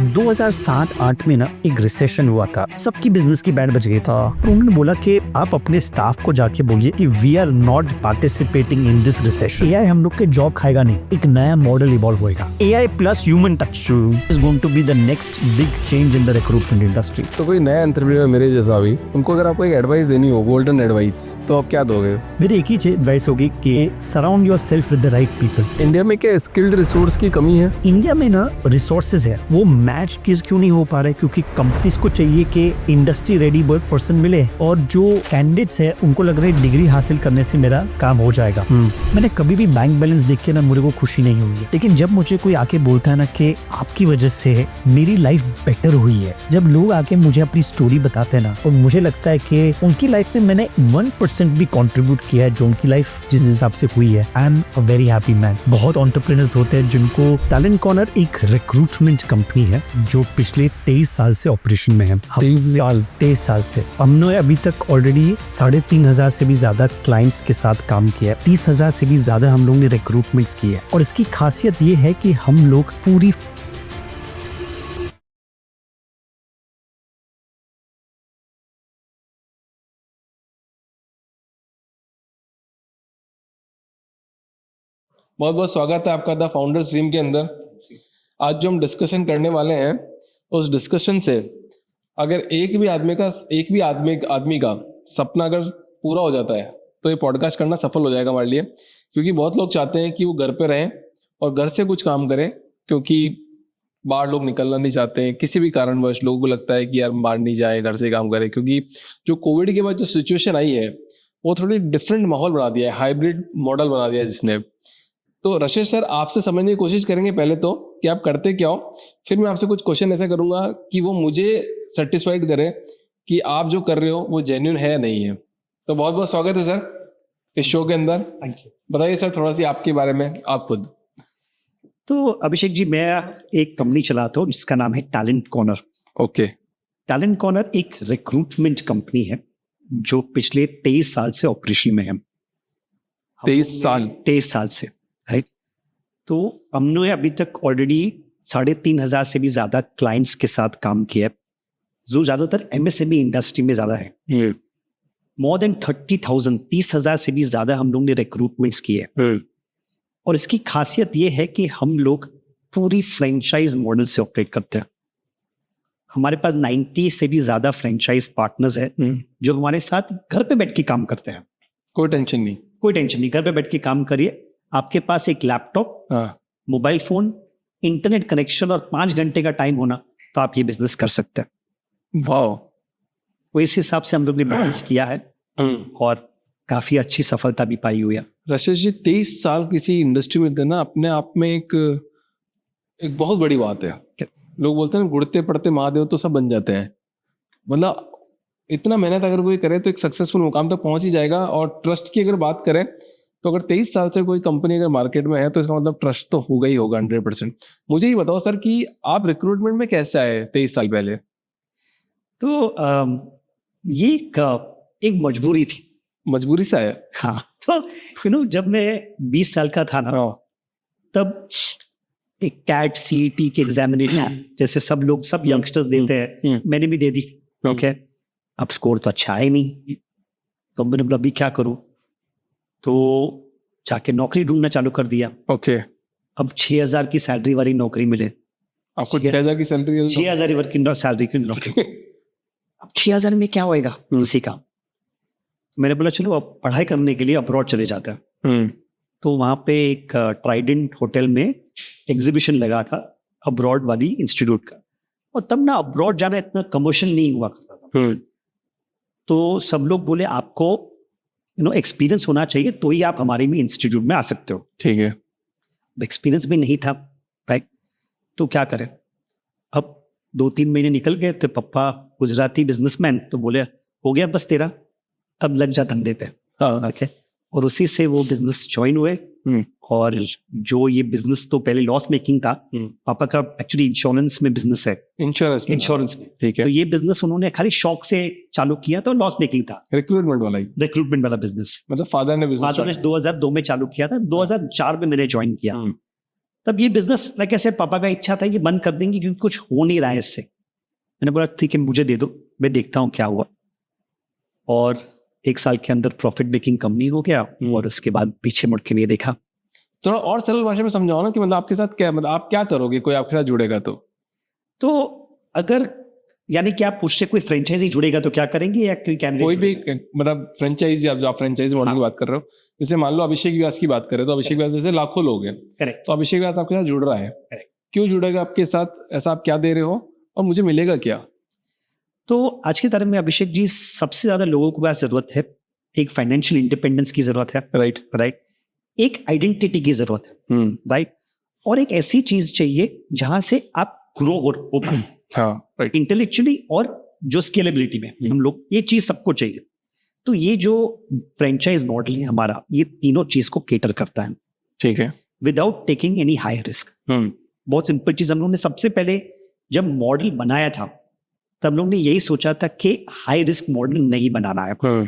2007-8 में ना एक रिसेशन हुआ था, सबकी बिजनेस की बैंड बज गई था। उन्होंने बोला कि आप अपने स्टाफ को जाके बोलिए कि we are not participating in this recession. AI हम लोग के जॉब खाएगा नहीं, एक नया मॉडल इवॉल्व होएगा। AI plus human touch is going to be the next big change in the recruitment industry. तो कोई नया एंटरप्रेन्योर मेरे जैसा भी, उनको अगर आपको एक एडवाइस देनी हो, गोल्डन एडवाइस, तो आप क्या दोगे? मेरी एक ही एडवाइस होगी कि surround yourself with the right people. India में क्या स्किल्ड रिसोर्स की कमी है? इंडिया में ना रिसोर्सेज है, वो मैच क्यों नहीं हो पा रहे? क्योंकि कंपनीज को चाहिए कि इंडस्ट्री रेडी वर्क पर्सन मिले, और जो कैंडिडेट्स है उनको लग रहा है डिग्री हासिल करने से मेरा काम हो जाएगा। मैंने कभी भी बैंक बैलेंस देख के ना मुझे को खुशी नहीं हुई है, लेकिन जब मुझे कोई आके बोलता है ना कि आपकी वजह से मेरी लाइफ बेटर हुई है, जब लोग आके मुझे अपनी स्टोरी बताते हैं ना, और मुझे लगता है कि उनकी लाइफ में मैंने 1% भी कंट्रीब्यूट किया है जो उनकी लाइफ जिस हिसाब से हुई है, I am a very happy man. बहुत एंटरप्रेन्योर्स होते हैं जिनको टैलेंट कॉर्नर एक रिक्रूटमेंट कंपनी है जो पिछले 23 साल से ऑपरेशन में है। 23 साल से हमने अभी तक ऑलरेडी 3,500 से भी ज्यादा क्लाइंट्स के साथ काम किया है। 30,000 से भी ज्यादा हम लोग ने रिक्रूटमेंट्स किए हैं, और इसकी खासियत ये है कि हम लोग पूरी बहुत बहुत स्वागत है आपका द फाउंडर्स ड्रीम के अंदर। आज जो हम डिस्कशन करने वाले हैं, उस डिस्कशन से अगर एक भी आदमी का सपना अगर पूरा हो जाता है, तो ये पॉडकास्ट करना सफल हो जाएगा हमारे लिए। क्योंकि बहुत लोग चाहते हैं कि वो घर पे रहें और घर से कुछ काम करें, क्योंकि बाहर लोग निकलना नहीं चाहते हैं। किसी भी कारणवश लोगों को लगता है कि यार बाहर नहीं जाए, घर से काम करें। क्योंकि जो कोविड के बाद जो सिचुएशन आई है, वो थोड़ी डिफरेंट माहौल बना दिया है, हाइब्रिड मॉडल बना दिया है जिसने। तो रशेश सर, आपसे समझने की कोशिश करेंगे पहले तो कि आप करते क्या हो, फिर मैं आपसे कुछ क्वेश्चन ऐसा करूंगा कि वो मुझे सेटिस्फाइड करे कि आप जो कर रहे हो वो जेन्युइन है या नहीं है। तो बहुत बहुत स्वागत है सर इस शो के अंदर। Thank you. बताइए सर थोड़ा सी आपके बारे में, आप खुद। तो अभिषेक जी, मैं एक कंपनी चलाता हूँ जिसका नाम है talent corner. Okay. Talent corner एक रिक्रूटमेंट कंपनी है जो पिछले 23 साल से ऑपरेशन में है। 23 साल से, राइट। तो हमने अभी तक ऑलरेडी 3,500 से भी ज्यादा क्लाइंट्स के साथ काम किया है, जो ज्यादातर एमएसएमई इंडस्ट्री में ज्यादा है। मोर देन 30,000 से भी ज्यादा हम लोग ने रिक्रूटमेंट्स किए हैं। और इसकी खासियत ये है कि हम लोग पूरी फ्रेंचाइज मॉडल से ऑपरेट करते हैं। हमारे पास 90 से भी ज्यादा फ्रेंचाइज पार्टनर्स है जो हमारे साथ घर पे बैठ के काम करते हैं। कोई टेंशन नहीं, घर पे बैठ के काम करिए। आपके पास एक laptop, mobile phone, internet connection और 5 घंटे का टाइम होना, तो आप ये बिजनेस कर सकते हैं। वाह। तो इस हिसाब से हम लोग ने बिजनेस किया है और काफी अच्छी सफलता भी पाई हुई है। रशेश जी, 23 साल किसी इंडस्ट्री में देना अपने आप में एक बहुत बड़ी बात है। लोग बोलते हैं ना, गुड़ते पड़ते महादेव तो सब बन जाते हैं। मतलब इतना मेहनत अगर कोई करे तो एक सक्सेसफुल मुकाम तक पहुंच ही जाएगा। और ट्रस्ट की अगर बात करें तो अगर 23 साल से कोई कंपनी अगर मार्केट में है, तो इसका मतलब ट्रस्ट तो होगा ही होगा 100%। मुझे ये बताओ सर कि आप रिक्रूटमेंट में कैसे आए 23 साल पहले? तो ये एक मजबूरी थी। मजबूरी से आया? हाँ। तो जब मैं 20 साल का था ना, तब एक कैट सीईटी के एग्जामिनेशन जैसे सब यंगस्टर्स देते हैं, मैंने भी दे दी। ओके। अब स्कोर तो अच्छा है नहीं, तो मैंने बोला अभी क्या करूं, तो जाके नौकरी ढूंढना चालू कर दिया। ओके। अब 6,000 की सैलरी वाली नौकरी मिले। आपको 6,000 की सैलरी? 6,000 की सैलरी की नौकरी। अब 6,000 में क्या होएगा किसी का? मैंने बोला चलो अब पढ़ाई करने के लिए अब्रॉड चले जाते हैं। तो वहां पे एक ट्राइडेंट होटल में एग्जीबिशन लगा था अब्रॉड वाली इंस्टीट्यूट का, और तब ना अब्रॉड जाना इतना कमर्शियल नहीं हुआ करता था। तो सब लोग बोले आपको एक्सपीरियंस होना चाहिए, तो ही आप हमारे में इंस्टीट्यूट में आ सकते हो। ठीक है। एक्सपीरियंस भी नहीं था, राइट। तो क्या करें? अब 2-3 महीने निकल गए, तो पापा गुजराती बिजनेसमैन, तो बोले हो गया बस तेरा, अब लग जा धंधे पे। ओके। और उसी से वो बिजनेस ज्वाइन हुए। और जो ये बिजनेस तो पहले लॉस मेकिंग था, पापा का एक्चुअली इंश्योरेंस में बिजनेस है। इंश्योरेंस में, ठीक है। तो ये बिजनेस उन्होंने खाली शौक से चालू किया, तो लॉस मेकिंग था। रिक्रूटमेंट वाला बिजनेस, मतलब फादर ने 2002 में चालू किया था। 2004 में मैंने ज्वाइन किया। तब ये बिजनेस लाइक ऐसे पापा का इच्छा था कि बंद कर देंगे क्योंकि कुछ हो नहीं रहा है इससे। मैंने बोला ठीक है मुझे दे दो, मैं देखता हूँ क्या हुआ। और 1 साल के अंदर प्रॉफिट मेकिंग कंपनी हो गया और उसके बाद पीछे मुड़ के नहीं देखा। थोड़ा और सरल भाषा में समझाओ ना कि मतलब आपके साथ क्या, मतलब आप क्या करोगे कोई आपके साथ जुड़ेगा तो अगर यानी कि आप पूछते कोई फ्रेंचाइजी जुड़ेगा तो क्या करेंगे या कोई कैंडिडेट कोई भी मतलब फ्रेंचाइजी, आप जो आप फ्रेंचाइजी मॉडल की बात कर रहे हो, जैसे मान लो अभिषेक व्यास की बात करें तो अभिषेक व्यास जैसे लाखों लोग हैं, करेक्ट। तो अभिषेक व्यास आपके साथ जुड़ रहा है, क्यों जुड़ेगा आपके साथ, ऐसा आप क्या दे रहे हो और मुझे मिलेगा क्या? तो आज के तारीख में अभिषेक जी सबसे ज्यादा लोगों को पास जरूरत है एक फाइनेंशियल इंडिपेंडेंस की जरूरत है, राइट, एक आइडेंटिटी की जरूरत है, राइट, और एक ऐसी चीज चाहिए जहां से आप ग्रो हो पाए, हाँ, राइट, इंटेलेक्चुअली और जो स्केलेबिलिटी में हम लोग, ये चीज सबको चाहिए। तो ये जो फ्रेंचाइज मॉडल है हमारा, ये तीनों चीज को केटर करता है, ठीक है, without taking any high risk. बहुत सिंपल चीज, हम लोग ने सबसे पहले जब मॉडल बनाया था तब लोग ने यही सोचा था कि हाई रिस्क मॉडल नहीं बनाना है।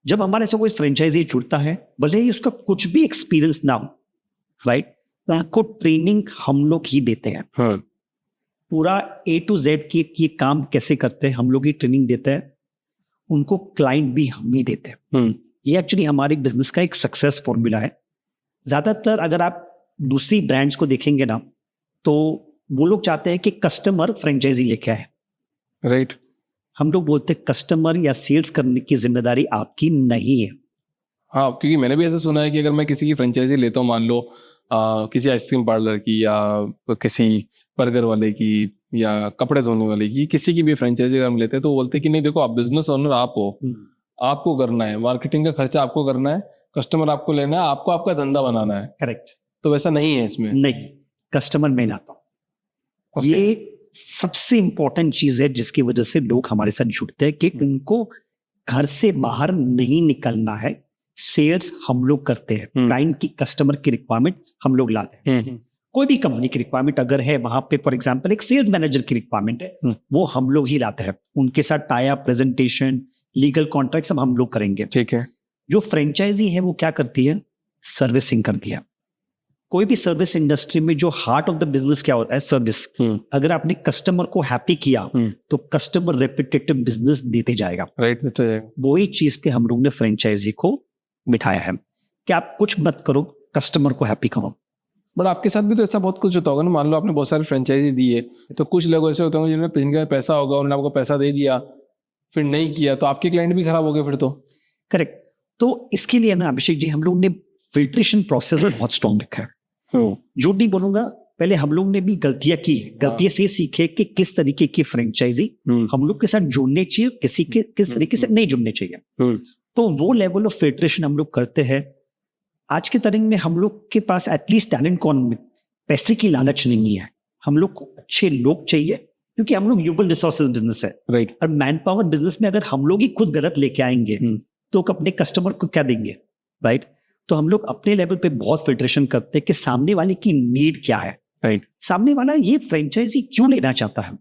जब हमारे से कोई फ्रेंचाइजी जुड़ता है, भले ही उसका कुछ भी एक्सपीरियंस ना हो, राइट, तो आपको ट्रेनिंग हम लोग ही देते हैं, पूरा A to Z की ये काम कैसे करते हैं हम लोग ही ट्रेनिंग देते हैं, उनको क्लाइंट भी हम ही देते हैं। ये एक्चुअली हमारे बिजनेस का एक सक्सेस फॉर्मूला है। ज्यादातर अगर आप दूसरी ब्रांड्स को देखेंगे ना तो वो लोग चाहते हैं कि कस्टमर फ्रेंचाइजी लेके आए, राइट। हम लोग बोलते हैं कस्टमर या सेल्स करने की जिम्मेदारी आपकी नहीं है। हाँ, क्योंकि मैंने भी ऐसा सुना है कि अगर मैं किसी की फ्रेंचाइजी लेता हूँ, मान लो किसी आइसक्रीम पार्लर की या किसी बर्गर वाले की या कपड़े धोने वाले की, किसी की भी फ्रेंचाइजी अगर हम लेते हैं तो वो बोलते हैं कि नहीं देखो, आप बिजनेस ओनर आप हो, आपको करना है, मार्केटिंग का खर्चा आपको करना है, कस्टमर आपको लेना है, आपको आपका धंधा बनाना है। करेक्ट। तो वैसा नहीं है इसमें? नहीं, कस्टमर मैं लाता हूँ। ये सबसे इंपॉर्टेंट चीज है जिसकी वजह से लोग हमारे साथ जुड़ते हैं कि उनको घर से बाहर नहीं निकलना है। सेल्स हम लोग करते हैं, क्लाइंट की कस्टमर की रिक्वायरमेंट हम लोग लाते हैं। कोई भी कंपनी की रिक्वायरमेंट अगर है, वहां पे फॉर एग्जांपल एक सेल्स मैनेजर की रिक्वायरमेंट है, वो हम लोग ही लाते हैं, उनके साथ tie up, presentation, legal contract सब हम लोग करेंगे। ठीक है। जो फ्रेंचाइजी है वो क्या करती है, सर्विसिंग करती है। कोई भी सर्विस इंडस्ट्री में जो हार्ट ऑफ द बिजनेस क्या होता है, सर्विस। अगर आपने कस्टमर को हैप्पी किया तो कस्टमर रेपिटेटिव बिजनेस देते जाएगा, राइट, देते जाएगा। वही चीज पे हम लोग ने फ्रेंचाइजी को बिठाया है कि आप कुछ मत करो, कस्टमर को हैप्पी करो। बट आपके साथ भी तो ऐसा बहुत कुछ होता होगा ना, मान लो आपने बहुत सारी फ्रेंचाइजी दी है, तो कुछ लोग ऐसे होते होंगे जिन्होंने पैसा होगा, उन्होंने आपको पैसा दे दिया फिर नहीं किया, तो आपके क्लाइंट भी खराब हो गए फिर तो। करेक्ट। तो इसके लिए ना अभिषेक जी हम लोग ने फिल्ट्रेशन प्रोसेस बहुत स्ट्रॉन्ग रखा है। झूठ नहीं बोलूंगा, पहले हम लोग ने भी गलतियां की, गलतियां से सीखे कि किस तरीके की फ्रेंचाइजी हम लोग के साथ जुड़ने चाहिए, किसी के किस तरीके से नहीं जुड़ने चाहिए। तो वो लेवल ऑफ फिल्ट्रेशन हम लोग करते हैं। आज के तारीख में हम लोग के पास एटलीस्ट टैलेंट कौन में पैसे की लालच नहीं है, हम लोग को अच्छे लोग चाहिए क्योंकि हम लोग ह्यूमन रिसोर्सेज बिजनेस है, राइट। और मैन पावर बिजनेस में अगर हम लोग ही खुद गलत लेके आएंगे तो अपने कस्टमर को क्या देंगे, राइट। तो हम लोग अपने लेवल पे बहुत फिल्ट्रेशन करते हैं कि सामने वाले की नीड क्या है, राइट। सामने वाला ये फ्रेंचाइजी क्यों लेना चाहता है,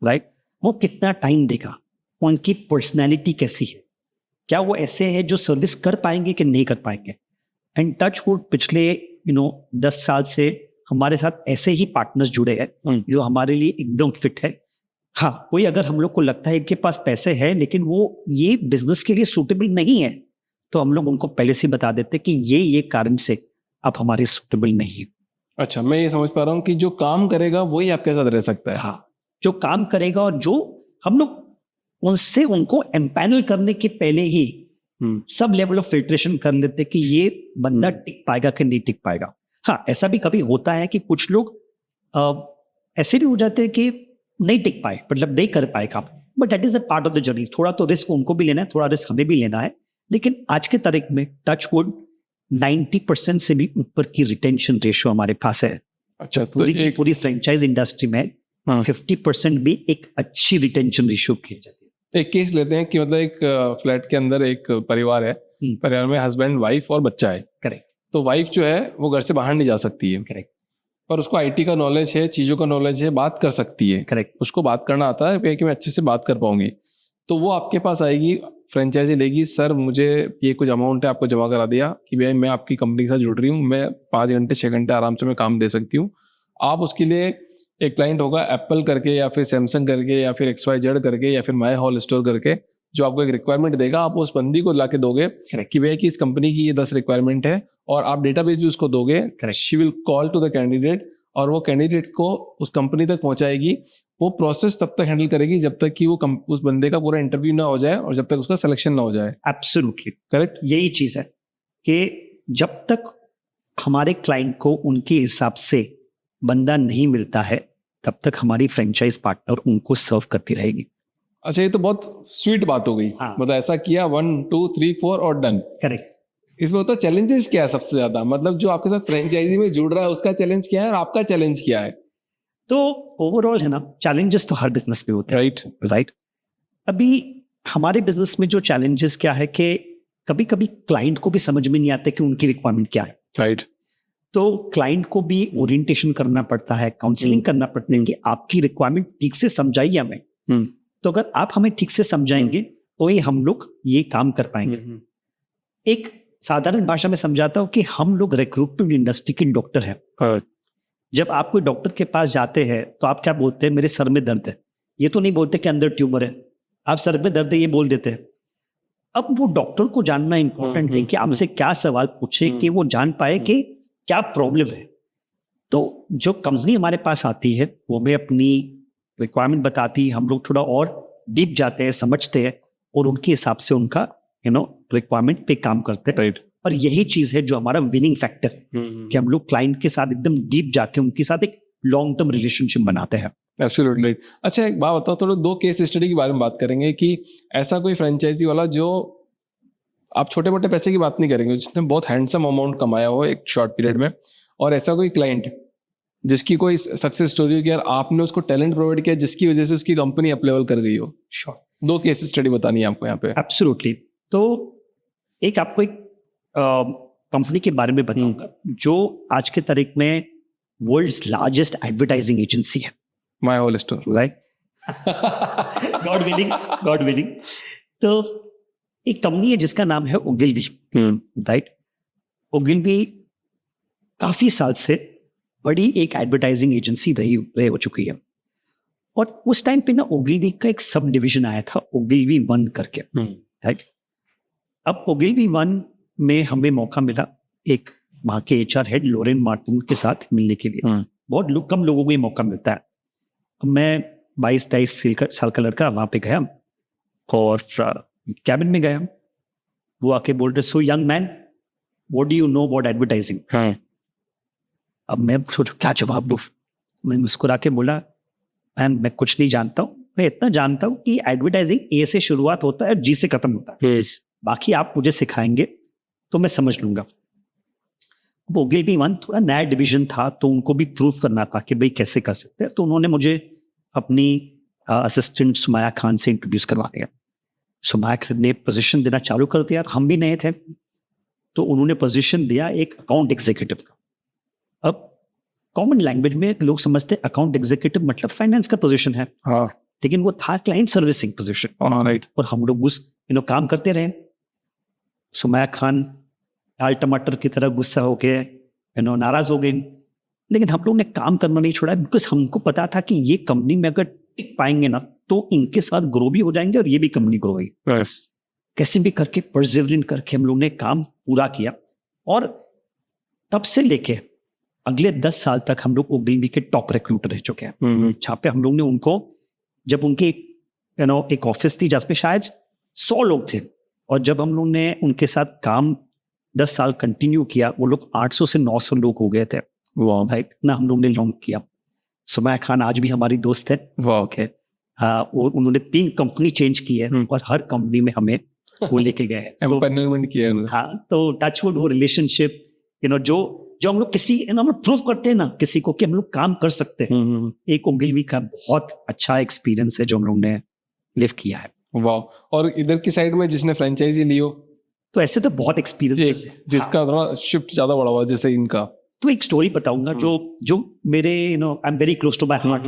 राइट, वो कितना टाइम देगा, उनकी पर्सनैलिटी कैसी है, क्या वो ऐसे है जो सर्विस कर पाएंगे कि नहीं कर पाएंगे। एंड टच वुड पिछले 10 साल से हमारे साथ ऐसे ही पार्टनर्स जुड़े हैं जो हमारे लिए एकदम फिट है। हाँ, कोई अगर हम लोग को लगता है इनके पास पैसे है लेकिन वो ये बिजनेस के लिए सूटेबल नहीं है, तो हम लोग उनको पहले से बता देते कि ये कारण से आप हमारे सूटेबल नहीं है। अच्छा, मैं ये समझ पा रहा हूँ कि जो काम करेगा वही आपके साथ रह सकता है। हाँ, जो काम करेगा, और जो हम लोग उनसे उनको एम्पैनल करने के पहले ही सब लेवल ऑफ फिल्ट्रेशन कर लेते कि ये बंदा टिक पाएगा कि नहीं टिक पाएगा। हाँ, ऐसा भी कभी होता है कि कुछ लोग ऐसे भी हो जाते हैं कि नहीं टिक पाए, मतलब नहीं कर पाए काम, but that is a part of the journey. थोड़ा तो रिस्क उनको भी लेना है, थोड़ा रिस्क हमें भी लेना है, लेकिन आज के तारीख में टच वुड 90% से भी ऊपर की रिटेंशन रेशियो हमारे पास है। अच्छा, तो पूरी फ्रेंचाइज इंडस्ट्री में 50% भी एक अच्छी रिटेंशन रेशियो की जाती है। एक केस लेते हैं कि मतलब एक फ्लैट के अंदर एक परिवार है, परिवार में हस्बैंड, वाइफ और बच्चा है। करेक्ट। तो वाइफ जो है वो घर से बाहर नहीं जा सकती है। करेक्ट। पर उसको आईटी का नॉलेज है, चीज़ों का नॉलेज है, बात कर सकती है। करेक्ट। उसको बात करना आता है कि मैं अच्छे से बात कर पाऊंगी, तो वो आपके पास आएगी फ्रेंचाइजी लेगी, सर मुझे ये कुछ अमाउंट है आपको जमा करा दिया कि भाई मैं आपकी कंपनी के साथ जुड़ रही हूँ, मैं 5 घंटे 6 घंटे आराम से मैं काम दे सकती हूँ, आप उसके लिए एक क्लाइंट होगा एप्पल करके या फिर सैमसंग करके या फिर XYZ करके या फिर माई हॉल स्टोर करके, जो आपको एक रिक्वायरमेंट देगा, आप उस बंदी को लाके दोगे कि भैया कि इस कंपनी की ये 10 रिक्वायरमेंट है, और आप डेटाबेस भी उसको दोगे, she will call to the candidate और वो कैंडिडेट को उस कंपनी तक पहुंचाएगी। वो प्रोसेस तब तक हैंडल करेगी जब तक कि वो उस बंदे का पूरा इंटरव्यू ना हो जाए और जब तक उसका सिलेक्शन ना हो जाए। एब्सोल्युटली करेक्ट, यही चीज है कि जब तक हमारे क्लाइंट को उनके हिसाब से बंदा नहीं मिलता है तब तक हमारी फ्रेंचाइज पार्टनर उनको सर्व करती रहेगी। अच्छा, ये तो बहुत स्वीट बात हो गई। हाँ। मतलब ऐसा किया 1 2 3 4 और डन। करेक्ट। इसमें होता चैलेंजेस क्या है सबसे ज्यादा, मतलब जो आपके साथ फ्रेंचाइजी में जुड़ रहा है उसका चैलेंज क्या है और आपका चैलेंज क्या है? तो ओवरऑल है ना, चैलेंजेस तो हर बिजनेस में होते हैं, राइट। अभी हमारे बिजनेस में जो चैलेंजेस क्या है कि कभी कभी क्लाइंट को भी समझ में नहीं आता कि उनकी रिक्वायरमेंट क्या है, राइट। तो क्लाइंट को भी ओरिएंटेशन करना पड़ता है, काउंसलिंग करना पड़ता है कि आपकी रिक्वायरमेंट ठीक से समझाइए हमें। तो अगर आप हमें ठीक से समझाएंगे तो ही हम लोग ये काम कर पाएंगे। एक साधारण भाषा में समझाता हूँ कि हम लोग रिक्रूटमेंट इंडस्ट्री के डॉक्टर हैं। जब आप कोई डॉक्टर के पास जाते हैं तो आप क्या बोलते हैं, मेरे सर में दर्द है, ये तो नहीं बोलते कि अंदर ट्यूमर है, आप सर में दर्द है ये बोल देते हैं। अब वो डॉक्टर को जानना इंपॉर्टेंट है कि आपसे क्या सवाल पूछे कि वो जान पाए कि क्या प्रॉब्लम है। तो जो कंपनी हमारे पास आती है वो हमें अपनी रिक्वायरमेंट बताती है, हम लोग थोड़ा और डीप जाते हैं, समझते हैं और उनके हिसाब से उनका रिक्वायरमेंट पे काम करते हैं। राइट। और यही चीज है जो हमारा विनिंग फैक्टर कि हम लोग क्लाइंट के साथ एकदम डीप जाके उनके साथ एक लॉन्ग टर्म रिलेशनशिप बनाते हैं। एब्सोल्युटली। अच्छा, एक बात बताओ, थोड़ा 2 केस स्टडी के बारे में बात करेंगे कि ऐसा कोई फ्रेंचाइजी वाला जो आप छोटे मोटे पैसे की बात नहीं करेंगे, जिसने बहुत हैंडसम अमाउंट कमाया हो एक शॉर्ट पीरियड में, और ऐसा कोई क्लाइंट जिसकी कोई सक्सेस स्टोरी हो कि यार आपने उसको टैलेंट प्रोवाइड किया जिसकी वजह से उसकी कंपनी अप लेवल कर गई हो। श्योर। 2 केस स्टडी बतानी है आपको यहाँ पे। एब्सोल्युटली। तो एक आपको एक कंपनी के बारे में बताऊंगा जो आज के तारीख में वर्ल्ड्स लार्जेस्ट एडवर्टाइजिंग एजेंसी है, my whole store, right. God willing. तो एक कंपनी है जिसका नाम है ओगिलवी, राइट। ओगिलवी काफी साल से बड़ी एक एडवर्टाइजिंग एजेंसी रही हो चुकी है, और उस टाइम पे ना ओगिलवी का एक सब डिवीजन आया था Ogilvy 1 करके, राइट। अब Ogilvy 1 में हमें मौका मिला एक वहाँ के HR हेड लॉरेन मार्टिन के साथ मिलने के लिए। बहुत कम लोगों को ये मौका मिलता है। मैं 22-23 साल का लड़का वहाँ पे गया और कैबिन में गया, वो आके बोल रहे, so young man what do you know about advertising. अब मैं सोचो क्या जवाब दूं। मैं मुस्कुरा के बोला, मैन मैं कुछ नहीं जानता हूँ, मैं इतना जानता हूँ कि एडवर्टाइजिंग ए से शुरुआत होता है और जी से खत्म होता है, बाकी आप मुझे सिखाएंगे तो मैं समझ लूंगा। वो Ogilvy 1 थोड़ा नया डिवीजन था तो उनको भी प्रूव करना था कि भाई कैसे कर सकते हैं, तो उन्होंने मुझे अपनी असिस्टेंट सुमाया खान से इंट्रोड्यूस करवा दिया। सुमाया खान ने पोजीशन देना चालू कर दिया, हम भी नए थे तो उन्होंने पोजीशन दिया एक अकाउंट एग्जीक्यूटिव का। अब कॉमन लैंग्वेज में लोग समझते हैं अकाउंट एग्जीक्यूटिव मतलब फाइनेंस का पोजीशन है, हाँ, लेकिन वो था क्लाइंट सर्विसिंग पोजीशन, राइट। और हम लोग उस काम करते रहे। सुमाया खान आल टमाटर की तरह गुस्सा हो गए, नाराज हो गए, लेकिन हम लोग ने काम करना नहीं छोड़ा, बिकॉज हमको पता था कि ये कंपनी में अगर टिक पाएंगे ना तो इनके साथ ग्रो भी हो जाएंगे और ये भी कंपनी ग्रो होगी। कैसे भी करके परसिवरेंस करके हम लोग ने काम पूरा किया, और तब से लेके अगले 10 साल तक हम लोग Ogilvy के टॉप रिक्रूटर रह चुके हैं। जहाँ पे हम लोग ने उनको, जब उनकी एक ऑफिस थी जिसमें शायद 100 लोग थे, और जब हम लोग ने उनके साथ काम 10 साल कंटिन्यू किया, वो लोग 800 से 900 लोग हो गए थे। वाह भाई, ना हम लोग ने लॉन्च किया। सुमाया खान आज भी हमारी दोस्त है। वाह, ओके। और उन्होंने 3 कंपनी चेंज की है और हर कंपनी में हमें वो लेके गए हैं। एम्पावरमेंट किया है। हाँ, तो टचवुड वो रिलेशनशिप जो हम लोग किसी हम लोग प्रूव करते हैं ना किसी को कि हम लोग काम कर सकते हैं, एक Ogilvy का बहुत अच्छा एक्सपीरियंस है जो हम लोग ने लिव किया है। वाह। और इधर की साइड में जिसने फ्रेंचाइजी ली हो, तो ऐसे तो बहुत एक्सपीरियंस है जिसका थोड़ा शिफ्ट ज्यादा बड़ा हुआ, जैसे इनका। तो एक स्टोरी बताऊंगा जो मेरे I am very close to my heart.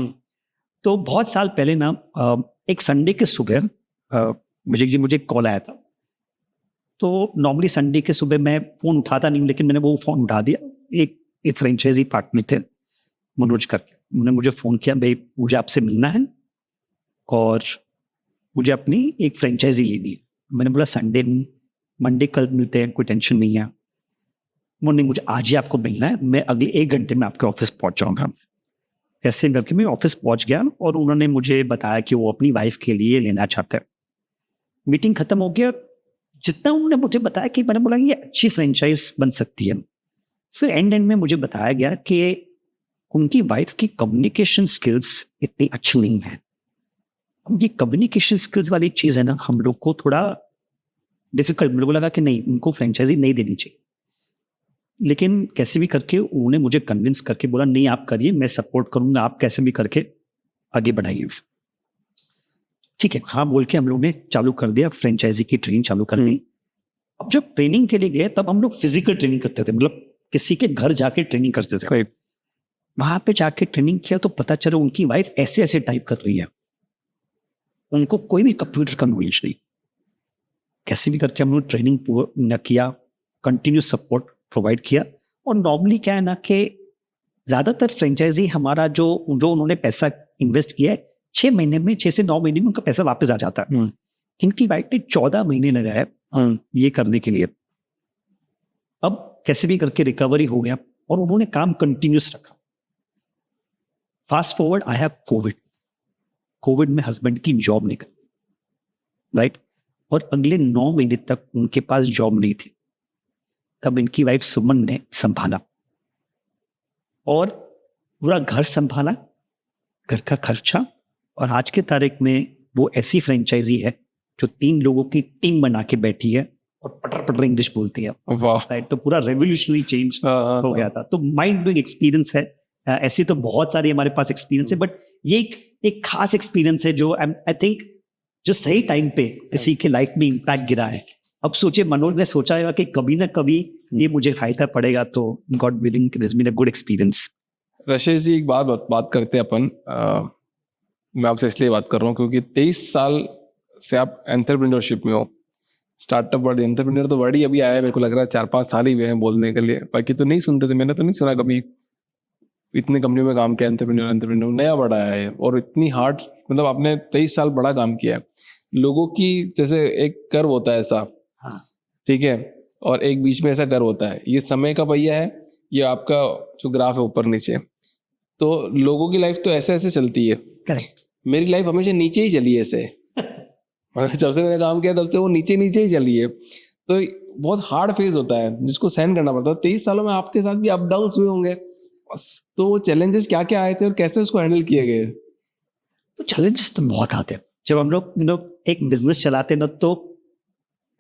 तो बहुत साल पहले ना एक संडे के सुबह अभिषेक जी मुझे कॉल आया था, तो नॉर्मली संडे के सुबह मैं फ़ोन उठाता नहीं हूँ, लेकिन मैंने वो फ़ोन उठा दिया। एक फ्रेंचाइजी पार्टनर थे मनोज करके, उन्होंने मुझे फ़ोन किया, भाई मुझे आपसे मिलना है और मुझे अपनी एक फ्रेंचाइजी लेनी है। मैंने बोला संडे मंडे कल मिलते हैं, कोई टेंशन नहीं है। नहीं, मुझे आज ही आपको मिलना है, मैं अगले 1 घंटे में आपके ऑफिस पहुंच जाऊंगा। ऐसे करके मैं ऑफिस पहुंच गया और उन्होंने मुझे बताया कि वो अपनी वाइफ के लिए लेना चाहते हैं। मीटिंग खत्म हो गया। जितना उन्होंने मुझे बताया कि मैंने बोला ये अच्छी फ्रेंचाइज बन सकती है, फिर एंड में मुझे बताया गया कि उनकी वाइफ की कम्युनिकेशन स्किल्स इतनी अच्छी नहीं है। उनकी कम्युनिकेशन स्किल्स वाली चीज़ है ना, हम लोग को थोड़ा डिफिकल्ट, मेरे को लगा कि नहीं, उनको फ्रेंचाइजी नहीं देनी चाहिए। लेकिन कैसे भी करके उन्होंने मुझे कन्विंस करके बोला नहीं आप करिए, मैं सपोर्ट करूंगा, आप कैसे भी करके आगे बढ़ाइए। ठीक है, हाँ बोल के हम लोग ने चालू कर दिया, फ्रेंचाइजी की ट्रेनिंग चालू कर दी। अब जब ट्रेनिंग के लिए गए तब हम लोग फिजिकल ट्रेनिंग करते थे, मतलब किसी के घर जाके ट्रेनिंग करते थे। वहां पे जाके ट्रेनिंग किया तो पता चला उनकी वाइफ ऐसे ऐसे टाइप कर रही है, उनको कोई भी कंप्यूटर का नॉलेज नहीं। कैसे भी करके हम लोग ट्रेनिंग न किया, कंटिन्यूस सपोर्ट प्रोवाइड किया। और नॉर्मली क्या है ना कि ज्यादातर फ्रेंचाइजी हमारा जो उन्होंने पैसा इन्वेस्ट किया है 6 महीने में, 6 से 9 महीने में उनका पैसा वापस आ जाता है। इनकी वाइफ ने 14 महीने लगाए ये करने के लिए। अब कैसे भी करके रिकवरी हो गया और उन्होंने काम कंटिन्यूस रखा। फास्ट फॉरवर्ड आया कोविड में हस्बैंड की जॉब निकल, राइट, और अगले 9 महीने तक उनके पास जॉब नहीं थी। तब इनकी वाइफ सुमन ने संभाला और पूरा घर संभाला, घर का खर्चा। और आज के तारीख में वो ऐसी फ्रेंचाइजी है जो 3 लोगों की टीम बना के बैठी है और पटर पटर इंग्लिश बोलती है। राइट, तो पूरा रेवोल्यूशनरी चेंज हो गया था। तो माइंड ब्लोइंग एक्सपीरियंस है। ऐसी तो बहुत सारी हमारे पास एक्सपीरियंस है, बट ये एक खास एक्सपीरियंस है जो आई थिंक जो सही टाइम पे किसी के लाइफ में इम्पैक्ट गिरा है। अब सोचिए, मनोज ने सोचा है कि कभी ना कभी ये मुझे फायदा पड़ेगा, तो God willing it has been a good experience. Rashesh ji, एक बात करते हैं अपन। मैं आपसे इसलिए बात कर रहा हूँ क्योंकि 23 साल से आप एंटरप्रेन्योरशिप में हो। स्टार्टअप वर्ड, एंटरप्रेन्योर तो वर्ड ही अभी आया है, मेरे को लग रहा है 4-5 साल ही हुए हैं बोलने के लिए। बाकी तो नहीं सुनते थे, मैंने तो नहीं सुना कभी इतने कंपनी में काम किया। एंटरप्रेन्योर नया वर्ड आया है और इतनी हार्ड, मतलब आपने 23 साल बड़ा काम किया है। लोगों की जैसे एक कर्व होता है ऐसा, हाँ, ठीक है, और एक बीच में ऐसा कर्व होता है, ये समय का पहिया है, ये आपका जो ग्राफ है ऊपर नीचे। तो लोगों की लाइफ तो ऐसे ऐसे चलती है। करेक्ट। मेरी लाइफ हमेशा नीचे ही चली है ऐसे। जब से मैंने काम किया तब से वो नीचे नीचे ही चली है। तो बहुत हार्ड फेज होता है जिसको सहन करना पड़ता है। 23 सालों में आपके साथ भी अप डाउन हुए होंगे, तो वो चैलेंजेस क्या क्या आए थे और कैसे उसको हैंडल किए गए? तो चैलेंजेस तो बहुत आते हैं जब हम लोग एक बिजनेस चलाते हैं ना, तो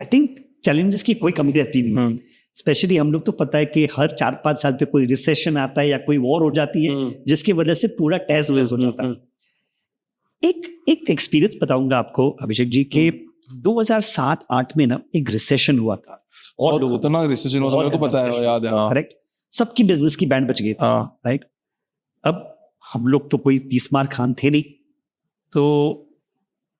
आई थिंक चैलेंजेस की कोई कमी रहती नहीं। स्पेशली हम लोग तो पता है कि हर 4-5 साल पे कोई रिसेशन आता है या कोई वॉर हो जाती है जिसकी वजह से पूरा टेस्ट वेज हो जाता है। एक एक्सपीरियंस बताऊंगा आपको अभिषेक जी के 2007-8 में ना एक रिसेशन हुआ था और लोगों खतरनाक रिसेशन हुआ था, मेरे को पता है, याद है। करेक्ट, सबकी बिजनेस की बैंड बच गई थी। राइट, अब हम लोग तो कोई 30 मार खान थे नहीं, तो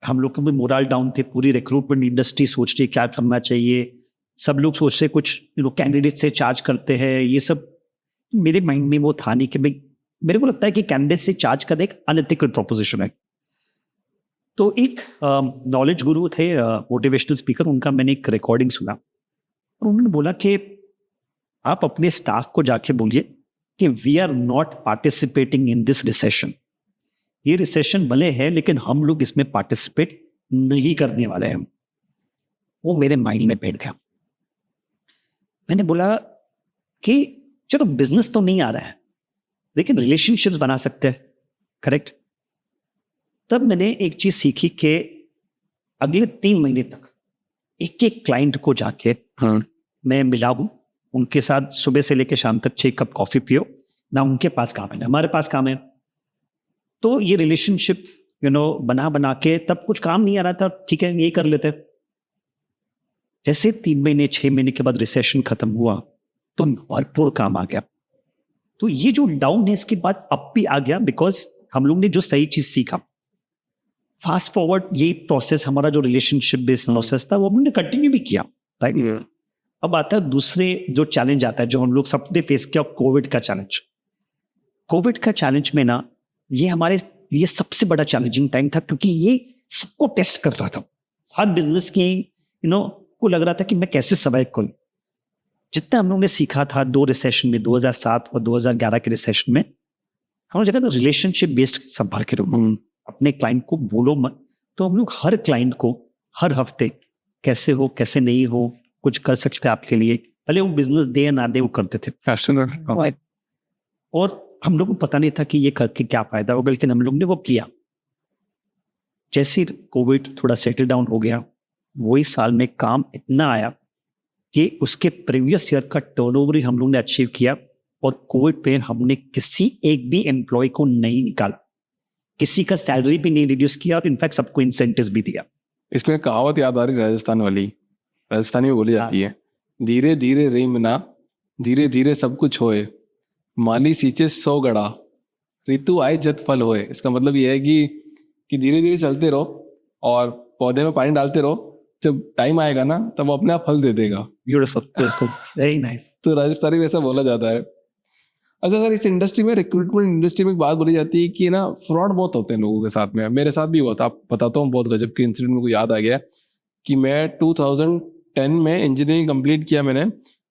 हम लोग को भी मोरल डाउन थे। पूरी रिक्रूटमेंट इंडस्ट्री सोच रही क्या करना चाहिए, सब लोग सोच रहे कुछ कैंडिडेट से चार्ज करते हैं। ये सब मेरे माइंड में वो था नहीं कि भाई, मेरे को लगता है कि कैंडिडेट से चार्ज करना एक अनएथिकल प्रोपोजिशन है। तो एक नॉलेज गुरु थे, मोटिवेशनल स्पीकर, उनका मैंने एक रिकॉर्डिंग सुना और उन्होंने बोला कि आप अपने स्टाफ को जाके बोलिए कि we are not participating in this recession. ये रिसेशन भले है लेकिन हम लोग इसमें पार्टिसिपेट नहीं करने वाले हैं। वो मेरे माइंड में बैठ गया। मैंने बोला कि चलो बिजनेस तो नहीं आ रहा है लेकिन रिलेशनशिप्स बना सकते हैं। करेक्ट। तब मैंने एक चीज सीखी कि अगले 3 महीने तक एक एक क्लाइंट को जाके मैं मिला हूं, उनके साथ सुबह से लेकर शाम तक 6 कप कॉफी पियो ना, उनके पास काम है ना हमारे पास काम है। तो ये रिलेशनशिप बना के, तब कुछ काम नहीं आ रहा था, ठीक है यही कर लेते। जैसे 3 महीने 6 महीने के बाद रिसेशन खत्म हुआ तो भरपूर काम आ गया। तो ये जो डाउन है इसके बाद अप भी आ गया, बिकॉज हम लोग ने जो सही चीज सीखा, फास्ट फॉरवर्ड ये प्रोसेस, हमारा जो रिलेशनशिप बेस्ड प्रोसेस था वो हमने कंटिन्यू भी किया, राइट। अब आता है दूसरे जो चैलेंज आता है जो हम लोग सबने फेस किया, कोविड का चैलेंज। कोविड का चैलेंज में ना ये हमारे लिए सबसे बड़ा चैलेंजिंग टाइम था, क्योंकि ये सबको टेस्ट कर रहा था। हर बिजनेस की को लग रहा था कि मैं कैसे सर्वाइव करूं। जितना हम लोगों ने सीखा था 2 रिसेशन में, 2007 और 2011 के रिसेशन में, हम जगह रिलेशनशिप बेस्ड संभाल के रखो, अपने क्लाइंट को बोलो मत। तो हम लोग हर क्लाइंट को हर हफ्ते कैसे हो, कैसे नहीं हो, कुछ कर सकते हैं आपके लिए, भले वो बिजनेस दे या ना दे, वो करते थे। और हम लोग को पता नहीं था कि ये करके क्या फायदा होगा, लेकिन हम लोग ने वो किया। जैसे ही कोविड थोड़ा सेटल डाउन हो गया, वही साल में काम इतना आया कि उसके प्रीवियस ईयर का टर्नओवर ही हम लोग ने अचीव किया। और कोविड पे हमने किसी एक भी एम्प्लॉय को नहीं निकाला, किसी का सैलरी भी नहीं रिड्यूस किया, और इनफैक्ट सबको इंसेंटिव्स भी दिया। इसमें कहावत याद आ रही राजस्थान वाली, राजस्थानी में बोली जाती है, धीरे धीरे रेमना, धीरे धीरे सब कुछ होए, माली सींचे 100 गड़ा, ऋतु आए जत फल होए। इसका मतलब ये है कि धीरे धीरे चलते रहो और पौधे में पानी डालते रहो, जब टाइम आएगा ना तब वो अपने आप फल दे देगा। Beautiful, very nice. तो राजस्थानी में ऐसा बोला जाता है। अच्छा सर, इस इंडस्ट्री में, रिक्रूटमेंट इंडस्ट्री में एक बात बोली जाती है कि ना फ्रॉड बहुत होते हैं लोगों के साथ में। मेरे साथ भी हुआ था, आप बताता हूँ, बहुत गजब के इंसिडेंट मेरे को याद आ गया कि मैं 2010 में इंजीनियरिंग कंप्लीट किया मैंने,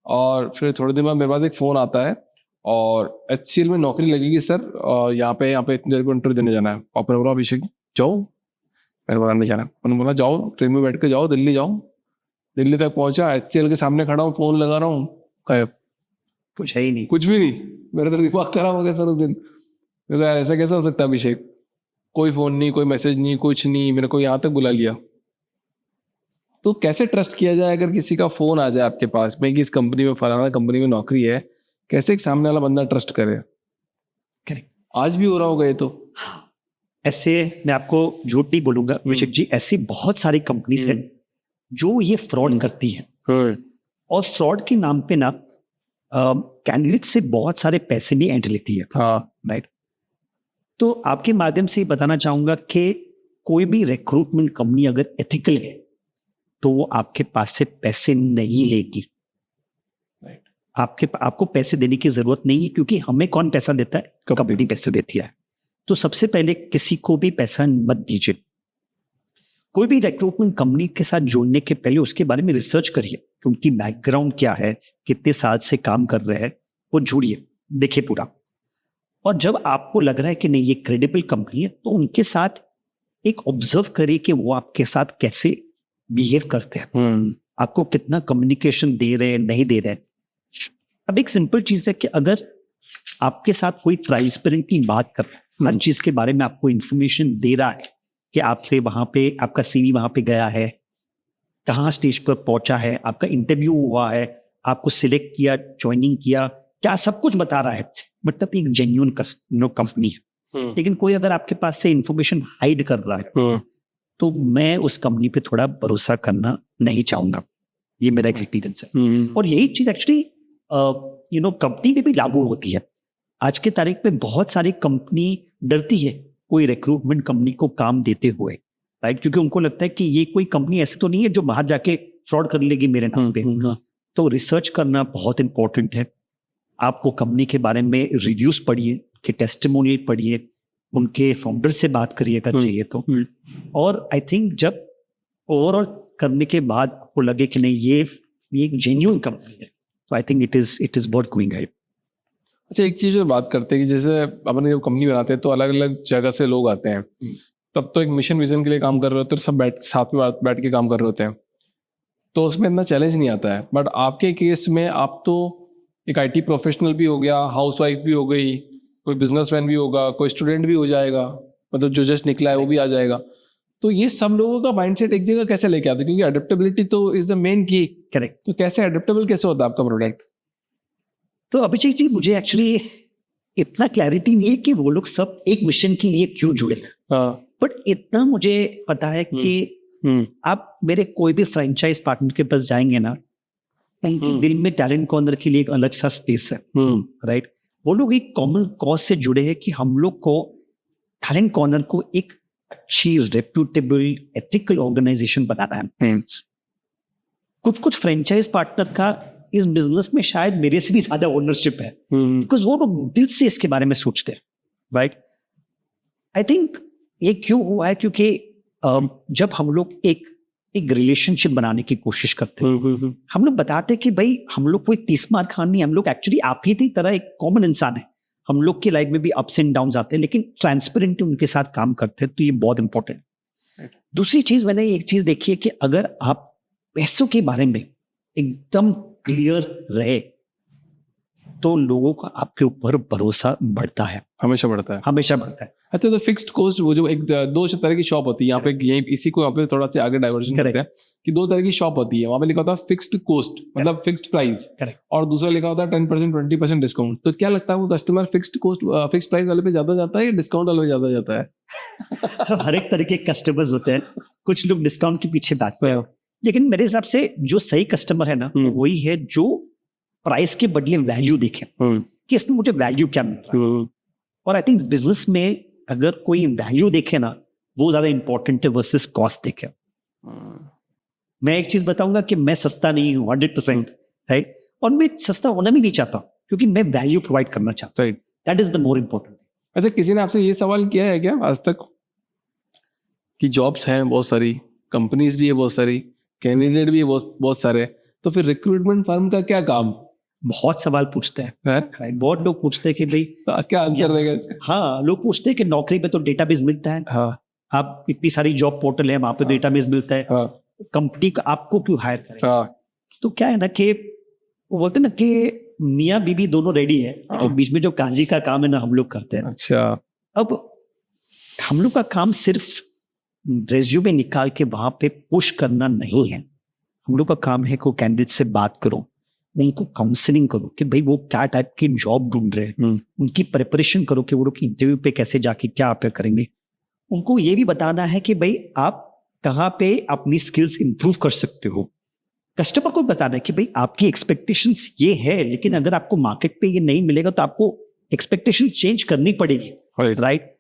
और फिर थोड़े दिन बाद मेरे पास एक फ़ोन आता है और HCL में नौकरी लगेगी सर, यहाँ पे इतनी देर को इंटरव्यू देने जाना है। आपने बोला अभिषेक जाओ, मैंने बोला नहीं जाना। उन्होंने बोला जाओ, ट्रेन में बैठ के जाओ, दिल्ली जाओ। दिल्ली तक पहुंचा, HCL के सामने खड़ा हूँ, फ़ोन लगा रहा हूँ, गायब, कुछ है ही नहीं, कुछ भी नहीं। मेरा तो दिमाग खराब हो गया सर उस दिन। मेरे को यार ऐसा कैसे हो सकता है अभिषेक, कोई फ़ोन नहीं, कोई मैसेज नहीं, कुछ नहीं, मेरे को यहाँ तक बुला लिया। तो कैसे ट्रस्ट किया जाए अगर किसी का फ़ोन आ जाए आपके पास में कि इस कंपनी में, फलाना कंपनी में नौकरी है, कैसे एक सामने वाला बंदा ट्रस्ट करे? करेक्ट। आज भी हो रहा होगा ये तो। ऐसे मैं आपको झूठ नहीं बोलूंगा अभिषेक जी, ऐसी बहुत सारी कंपनीज हैं जो ये फ्रॉड करती हैं, और फ्रॉड के नाम पे ना कैंडिडेट से बहुत सारे पैसे भी ऐंठ लेती है। हाँ, राइट। तो आपके माध्यम से बताना चाहूंगा कि कोई भी रिक्रूटमेंट कंपनी अगर एथिकल है तो वो आपके पास से पैसे नहीं लेगी। आपको पैसे देने की जरूरत नहीं है, क्योंकि हमें कौन पैसा देता है? कंपनी पैसे देती है। तो सबसे पहले किसी को भी पैसा मत दीजिए। कोई भी रिक्रूटमेंट कंपनी के साथ जोड़ने के पहले उसके बारे में रिसर्च करिए कि उनकी बैकग्राउंड क्या है, कितने साल से काम कर रहे हैं, वो जुड़िए, देखिए पूरा। और जब आपको लग रहा है कि नहीं ये क्रेडिबल कंपनी है, तो उनके साथ एक ऑब्जर्व करिए कि वो आपके साथ कैसे बिहेव करते हैं, आपको कितना कम्युनिकेशन दे रहे हैं, नहीं दे रहे हैं। अब एक सिंपल चीज है कि अगर आपके साथ कोई ट्रांसपेरेंटली बात कर रहा है, हर चीज के बारे में आपको इंफॉर्मेशन दे रहा है कि आपके वहां पे आपका CV वहां पे गया है, कहाँ स्टेज पर पहुंचा है, आपका इंटरव्यू हुआ है, आपको सिलेक्ट किया, ज्वाइनिंग किया, क्या सब कुछ बता रहा है, मतलब एक जेन्युइन कंपनी है। लेकिन कोई अगर आपके पास से इंफॉर्मेशन हाइड कर रहा है तो मैं उस कंपनी पे थोड़ा भरोसा करना नहीं चाहूंगा। ये मेरा एक्सपीरियंस है। और यही चीज एक्चुअली कंपनी में भी लागू होती है। आज के तारीख पे बहुत सारी कंपनी डरती है कोई रिक्रूटमेंट कंपनी को काम देते हुए, राइट, क्योंकि उनको लगता है कि ये कोई कंपनी ऐसी तो नहीं है जो बाहर जाके फ्रॉड कर लेगी मेरे नाम पे। तो रिसर्च करना बहुत इंपॉर्टेंट है। आपको कंपनी के बारे में रिव्यूज पढ़िए, कि टेस्टिमोनियल पढ़िए, उनके फाउंडर से बात करिए अगर चाहिए तो। और आई थिंक जब ओवरऑल करने के बाद आपको लगे कि नहीं ये एक जेन्युइन कंपनी है, तो I think it is worth going ahead. अच्छा, एक चीज़ और बात करते हैं कि जैसे अपन जब कंपनी बनाते हैं तो अलग अलग जगह से लोग आते हैं, तब तो एक मिशन विजन के लिए काम कर रहे होते हैं, सब साथ में बैठ के काम कर रहे होते हैं, तो उसमें इतना चैलेंज नहीं आता है। बट आपके केस में आप तो एक IT प्रोफेशनल भी हो गया, हाउसवाइफ भी हो गई, कोई बिजनेसमैन भी होगा, कोई स्टूडेंट भी हो जाएगा, मतलब जो जस्ट निकला है वो भी आ जाएगा। तो ये सब लोगों का माइंडसेट एक जगह कैसे लेके आते हैं? क्योंकि अडेप्टेबिलिटी तो इज द मेन की। करेक्ट। तो कैसे अडेप्टेबल कैसे होता है आपका प्रोडक्ट? तो अभिषेक जी, मुझे एक्चुअली इतना क्लैरिटी नहीं है कि वो लोग सब एक मिशन के लिए क्यों जुड़े। बट इतना मुझे पता है कि आप मेरे कोई भी फ्रेंचाइज पार्टनर के पास जाएंगे ना, उनके दिल में टैलेंट कॉर्नर के लिए एक अलग सा स्पेस है, राइट। वो लोग एक कॉमन कॉज से जुड़े हैं कि हम लोग को टैलेंट कॉर्नर को एक अच्छी रेप्यूटेबल एथिकल ऑर्गेनाइजेशन बनाना है। कुछ कुछ फ्रेंचाइज पार्टनर का इस बिजनेस में शायद मेरे से भी ज्यादा ओनरशिप है, बिकॉज वो लोग दिल से इसके बारे में सोचते हैं, राइट। आई थिंक ये क्यों हुआ है, क्योंकि जब हम लोग एक रिलेशनशिप बनाने की कोशिश करते हैं, हम लोग बताते हैं कि भाई हम लोग कोई 30 मार खान नहीं, हम लोग एक्चुअली आप ही की तरह एक कॉमन इंसान है, हम लोग की लाइफ में भी अप्स एंड डाउन आते हैं, लेकिन ट्रांसपेरेंटली उनके साथ काम करते हैं, तो ये बहुत इंपॉर्टेंट है। दूसरी चीज, मैंने एक चीज देखी है कि अगर आप पैसों के बारे में एकदम क्लियर रहे तो लोगों का आपके ऊपर भरोसा बढ़ता है, हमेशा बढ़ता है, हमेशा बढ़ता है। अच्छा, तो फिक्स्ड कॉस्ट, वो जो एक दो तरह की शॉप होती है यहाँ पे, यही इसी को यहाँ पे थोड़ा सा आगे डाइवर्जन करते हैं कि दो तरह की शॉप होती है। वहाँ पे लिखा होता है फिक्स्ड कॉस्ट, मतलब फिक्स्ड प्राइस, और दूसरा लिखा होता है 10% 20% डिस्काउंट। तो क्या लगता है वो customer fixed cost fixed price वाले पे ज्यादा जाता है या डिस्काउंट वाले पे ज्यादा जाता है? तो हर एक तरह के कस्टमर्स होते हैं, कुछ लोग डिस्काउंट के पीछे भागते हैं, लेकिन मेरे हिसाब से जो सही कस्टमर है ना, वही है जो प्राइस के बदले वैल्यू देखे कि इसमें मुझे वैल्यू क्या मिल रहा है। और आई थिंक बिजनेस में अगर कोई वैल्यू देखे ना, वो ज्यादा इंपॉर्टेंट है वर्सेस कॉस्ट देखे। मैं एक चीज बताऊंगा कि मैं सस्ता नहीं हूँ 100%, राइट, और मैं सस्ता होना भी नहीं चाहता, क्योंकि मैं वैल्यू प्रोवाइड करना चाहता हूँ, that is the more important. अच्छा, किसी ने आपसे ये सवाल किया है क्या आज तक कि जॉब्स हैं बहुत सारी, कंपनीज भी है बहुत सारी, कैंडिडेट भी है बहुत सारे, तो फिर रिक्रूटमेंट फर्म का क्या काम? बहुत सवाल पूछते हैं, बहुत लोग पूछते हैं कि भाई क्या आंसर रहेगा इसका? हाँ, लोग पूछते हैं कि नौकरी पे तो डेटाबेस मिलता है, हाँ, आप इतनी सारी जॉब पोर्टल है वहां पे डेटाबेस मिलता है, हाँ, कंपनी का आपको क्यों हायर करे? हाँ, तो क्या है ना कि वो बोलते हैं ना कि मियाँ बीबी दोनों रेडी है, तो बीच में जो काजी का काम है ना हम लोग करते हैं। अच्छा, अब हम लोग का काम सिर्फ रेज्यूमे निकाल के वहां पे पुश करना नहीं है, हम लोग का काम है को कैंडिडेट से बात करो, उनको काउंसलिंग करो कि भाई वो क्या टाइप की जॉब ढूंढ रहे हैं, उनकी प्रिपरेशन करो कि वो लोग इंटरव्यू पे कैसे जाके क्या अपेयर करेंगे। उनको ये भी बताना है कि भाई आप कहाँ पे अपनी स्किल्स इंप्रूव कर सकते हो। कस्टमर को बताना है कि भाई आपकी एक्सपेक्टेशंस ये है, लेकिन अगर आपको मार्केट पे ये नहीं मिलेगा तो आपको एक्सपेक्टेशन चेंज करनी पड़ेगी, राइट।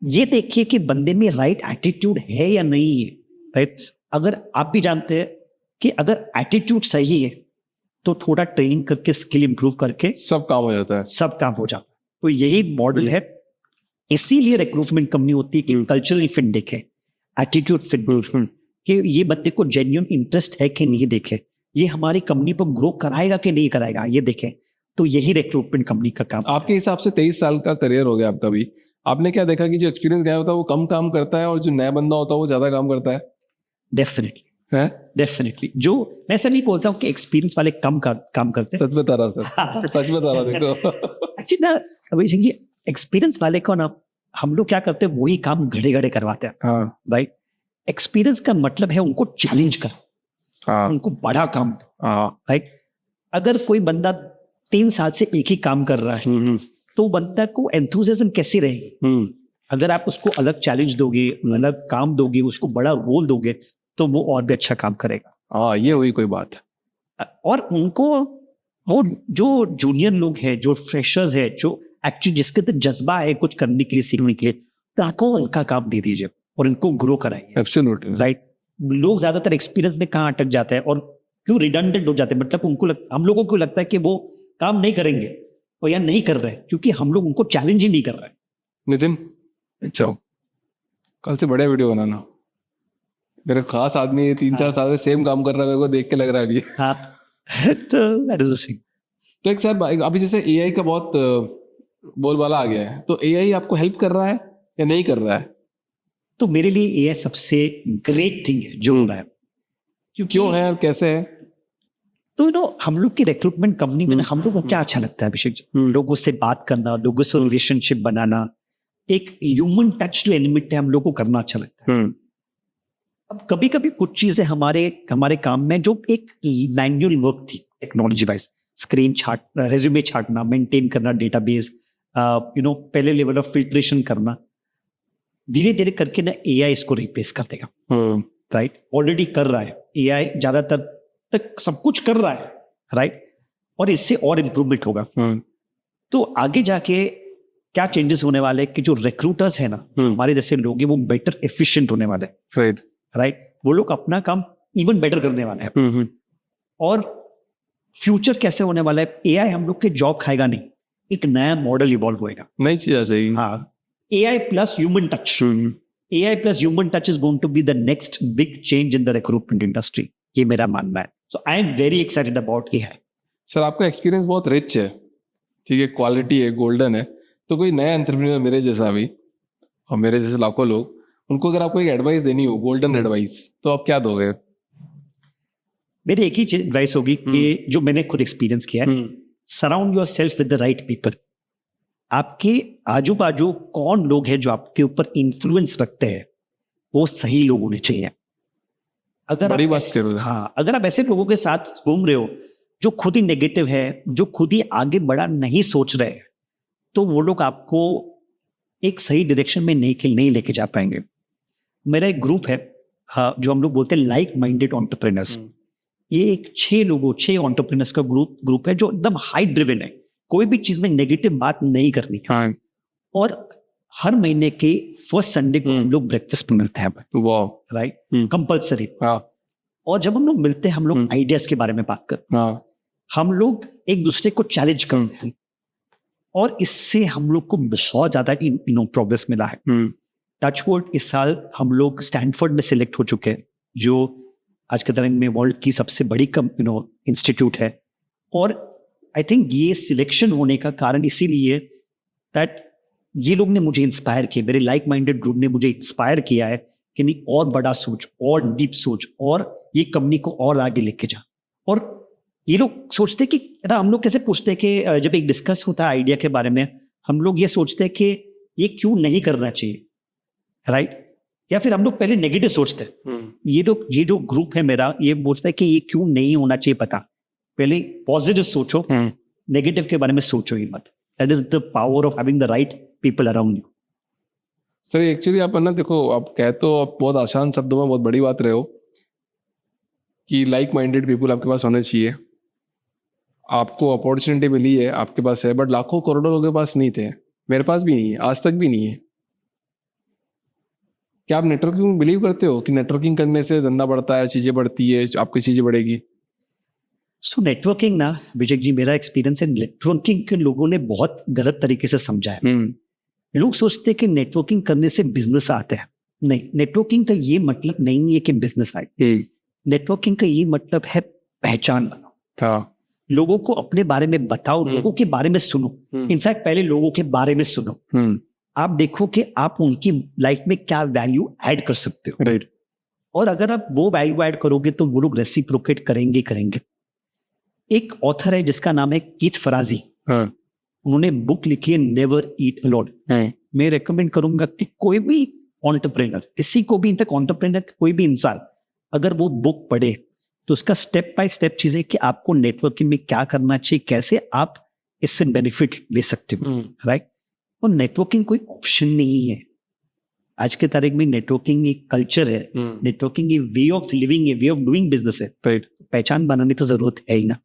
ये देखिए कि बंदे में राइट एटीट्यूड है या नहीं है, राइट। अगर आप भी जानते हैं कि अगर एटीट्यूड सही है तो थोड़ा ट्रेनिंग करके स्किल इंप्रूव करके सब काम हो जाता है, सब काम हो जाता है। तो यही मॉडल है, इसीलिए रिक्रूटमेंट कंपनी होती है कि कल्चरल फिट देखे, एटीट्यूड फिट देखे, कि ये बंदे को जेन्युइन इंटरेस्ट है कि नहीं देखे, ये हमारी कंपनी पर ग्रो कराएगा कि नहीं कराएगा ये देखे। तो यही रिक्रूटमेंट कंपनी का काम। आपके हिसाब से 23 साल का करियर हो गया आपका भी, आपने क्या देखा कि जो एक्सपीरियंस गया होता है वो कम काम करता है और जो नया बंदा होता है वो ज्यादा काम करता है? डेफिनेटली है, डेफिनेटली। जो मैं ऐसा नहीं बोलता हूँ कि एक्सपीरियंस वाले काम करते हैं, सच बता रहा सर, सच बता रहा, देखो एक्चुअली ना अभिषेक जी, एक्सपीरियंस वाले को ना हम लोग क्या करते हैं वही काम घड़े घड़े करवाते हैं, हाँ, राइट। एक्सपीरियंस का मतलब है उनको चैलेंज कर, हाँ, उनको बड़ा काम, हाँ, राइट। अगर कोई बंदा 3 साल से एक ही काम कर रहा है तो बंदा को एंथुसियाज्म कैसी रहेगी? अगर आप उसको अलग चैलेंज दोगे, अलग काम दोगे, उसको बड़ा रोल दोगे, तो वो और भी अच्छा काम करेगा। हाँ, ये हुई कोई बात। और उनको वो जो जूनियर लोग हैं, जो फ्रेशर्स है, जो एक्चुअली जिसके अंदर जज्बा है कुछ करने के लिए, सीखने के लिए, ताको उनका काम दे दीजिए और इनको ग्रो कराइए। Absolutely, right. लोग ज्यादातर एक्सपीरियंस में कहाँ अटक जाते हैं और क्यों रिडंडेंट हो जाते हैं, मतलब उनको हम लोगों को लगता है कि वो काम नहीं करेंगे और या नहीं कर रहे हैं क्योंकि हम लोग उनको चैलेंज ही नहीं कर रहे हैं। नितिन, अच्छा कल से बड़े वीडियो बनाना, मेरे खास आदमी 3-4 साल से सेम काम कर रहा है, मेरे को देख के लग रहा है अभी। हाँ, तो that is the thing. तो एक सर, अभी जैसे एआई का बहुत बोलबाला आ गया है, तो एआई आपको हेल्प कर रहा है या नहीं कर रहा है? तो मेरे लिए ये सबसे ग्रेट थिंग है जो हो रहा है। क्यों है और कैसे है? तो हम लोग की रिक्रूटमेंट कंपनी में हम लोग को क्या अच्छा लगता है अभिषेक जी? लोगों से बात करना, लोगों से रिलेशनशिप बनाना, एक ह्यूमन टच जो एलिमेंट है हम लोग को करना अच्छा लगता है। अब कभी कभी कुछ चीजें हमारे काम में जो एक मैन्युअल वर्क थी टेक्नोलॉजी वाइज, स्क्रीन रेज्यूमे छाटना, मेंटेन करना डेटाबेस, पहले लेवल ऑफ फिल्ट्रेशन करना, धीरे धीरे करके ना एआई इसको रिप्लेस कर देगा, राइट। ऑलरेडी कर रहा है एआई, ज्यादातर तक सब कुछ कर रहा है, राइट। और इससे और इम्प्रूवमेंट होगा। तो आगे जाके क्या चेंजेस होने वाले हैं कि जो रिक्रूटर्स है ना, हमारे जैसे लोग हैं, वो बेटर एफिशिएंट होने वाले हैं, राइट? वो लोग अपना काम इवन बेटर करने वाले हैं। और फ्यूचर कैसे होने वाला है, एआई हम लोग के जॉब खाएगा नहीं, एक नया मॉडल इवॉल्व होएगा। नई चीज आ जाएगी। हाँ, AI plus human touch, AI plus human touch is going to be the next big change in the recruitment industry, ये मेरा मानना है। So I am very excited about AI. Sir आपका एक्सपीरियंस बहुत रिच है, ठीक है, क्वालिटी है, गोल्डन है। तो कोई नया एंटरप्रेन्योर मेरे जैसा भी और मेरे जैसे लाखों लोग, उनको अगर आपको एक एडवाइस देनी हो, गोल्डन एडवाइस, तो आप क्या दोगे? मेरी एक ही एडवाइस होगी कि जो मैंने खुद एक्सपीरियंस किया है, surround your self with the right people. आपके आजू बाजू कौन लोग हैं जो आपके ऊपर इन्फ्लुएंस रखते हैं, वो सही लोग होने चाहिए। अगर बड़ी आप बात करो। हाँ, अगर आप ऐसे लोगों के साथ घूम रहे हो जो खुद ही नेगेटिव है, जो खुद ही आगे बढ़ा नहीं सोच रहे हैं, तो वो लोग आपको एक सही डायरेक्शन में नहीं लेके जा पाएंगे। मेरा एक ग्रुप है, हाँ, जो हम लोग बोलते हैं लाइक माइंडेड एंटरप्रेन्योर्स। ये एक 6 एंटरप्रेन्योर्स का ग्रुप है जो एकदम हाई ड्रिवन है, कोई भी चीज में नेगेटिव बात नहीं करनी है। और हर महीने के फर्स्ट संडे को हम लोग ब्रेकफास्ट में मिलते हैं, राइट, कंपल्सरी। और जब हम लोग मिलते हैं, हम लोग आइडियाज के बारे में बात करते हैं, हम लोग एक दूसरे को चैलेंज करते हैं, और इससे हम लोग को बहुत ज्यादा प्रोग्रेस मिला है। टचवुड, इस साल हम लोग स्टैनफोर्ड में सिलेक्ट हो चुके हैं, जो आज के दिन में वर्ल्ड की सबसे बड़ी इंस्टीट्यूट है। और आई थिंक ये सिलेक्शन होने का कारण इसीलिए दैट ये लोग ने मुझे इंस्पायर किया, मेरे लाइक माइंडेड ग्रुप ने मुझे इंस्पायर किया है कि नहीं, और बड़ा सोच, और डीप सोच, और ये कंपनी को और आगे लेके जा। और ये लोग सोचते हैं कि ना, हम लोग कैसे पूछते हैं कि जब एक डिस्कस होता है आइडिया के बारे में, हम लोग ये सोचते हैं कि ये क्यों नहीं करना चाहिए, राइट? या फिर हम लोग पहले नेगेटिव सोचते हैं। ये जो ग्रुप है मेरा, ये बोलता है कि ये क्यों नहीं होना चाहिए पता, पहले पॉजिटिव सोचो, नेगेटिव के बारे में सोचो ही मत। That is the power of having the right people around you. Sir actually आप ना देखो, आप कहते हो, आप बहुत आसान शब्दों में बहुत बड़ी बात रहे हो कि लाइक माइंडेड पीपल आपके पास होने चाहिए। आपको अपॉर्चुनिटी मिली है, आपके पास है, बट लाखों करोड़ों लोगों के पास नहीं थे, मेरे पास भी नहीं है, आज तक भी नहीं है। क्या आप नेटवर्किंग में बिलीव करते हो कि नेटवर्किंग करने से धंधा बढ़ता है, चीज़ें बढ़ती है, आपकी चीज़ें बढ़ेगी? सो नेटवर्किंग ना विजय जी, मेरा एक्सपीरियंस है, नेटवर्किंग के लोगों ने बहुत गलत तरीके से समझा है। लोग सोचते हैं कि नेटवर्किंग करने से बिजनेस आता है। नहीं, नेटवर्किंग का ये मतलब नहीं है कि बिजनेस आए। नेटवर्किंग का ये मतलब है पहचान बनाओ, लोगों को अपने बारे में बताओ, लोगों के बारे में सुनो। इनफैक्ट पहले लोगों के बारे में सुनो, आप देखो कि आप उनकी लाइफ में क्या वैल्यू ऐड कर सकते हो, राइट। और अगर आप वो वैल्यू ऐड करोगे तो वो लोग रेसिप्रोकेट करेंगे। एक ऑथर है जिसका नाम है कीथ फराजी, उन्होंने बुक लिखी है नेवर ईट अलोन। मैं रेकमेंड करूंगा कि कोई भी एंटरप्रेन्योर, किसी को भी, इनफैक्ट एंटरप्रेन्योर कोई भी इंसान अगर वो बुक पढ़े तो उसका स्टेप बाय स्टेप चीज है कि आपको नेटवर्किंग में क्या करना चाहिए, कैसे आप इससे बेनिफिट ले सकते हो, राइट? और नेटवर्किंग कोई ऑप्शन नहीं है आज के तारीख में। नेटवर्किंग एक कल्चर है, नेटवर्किंग एक वे ऑफ लिविंग है, वे ऑफ डूइंग बिजनेस है, राइट? पहचान बनाने तो जरूरत है ही ना,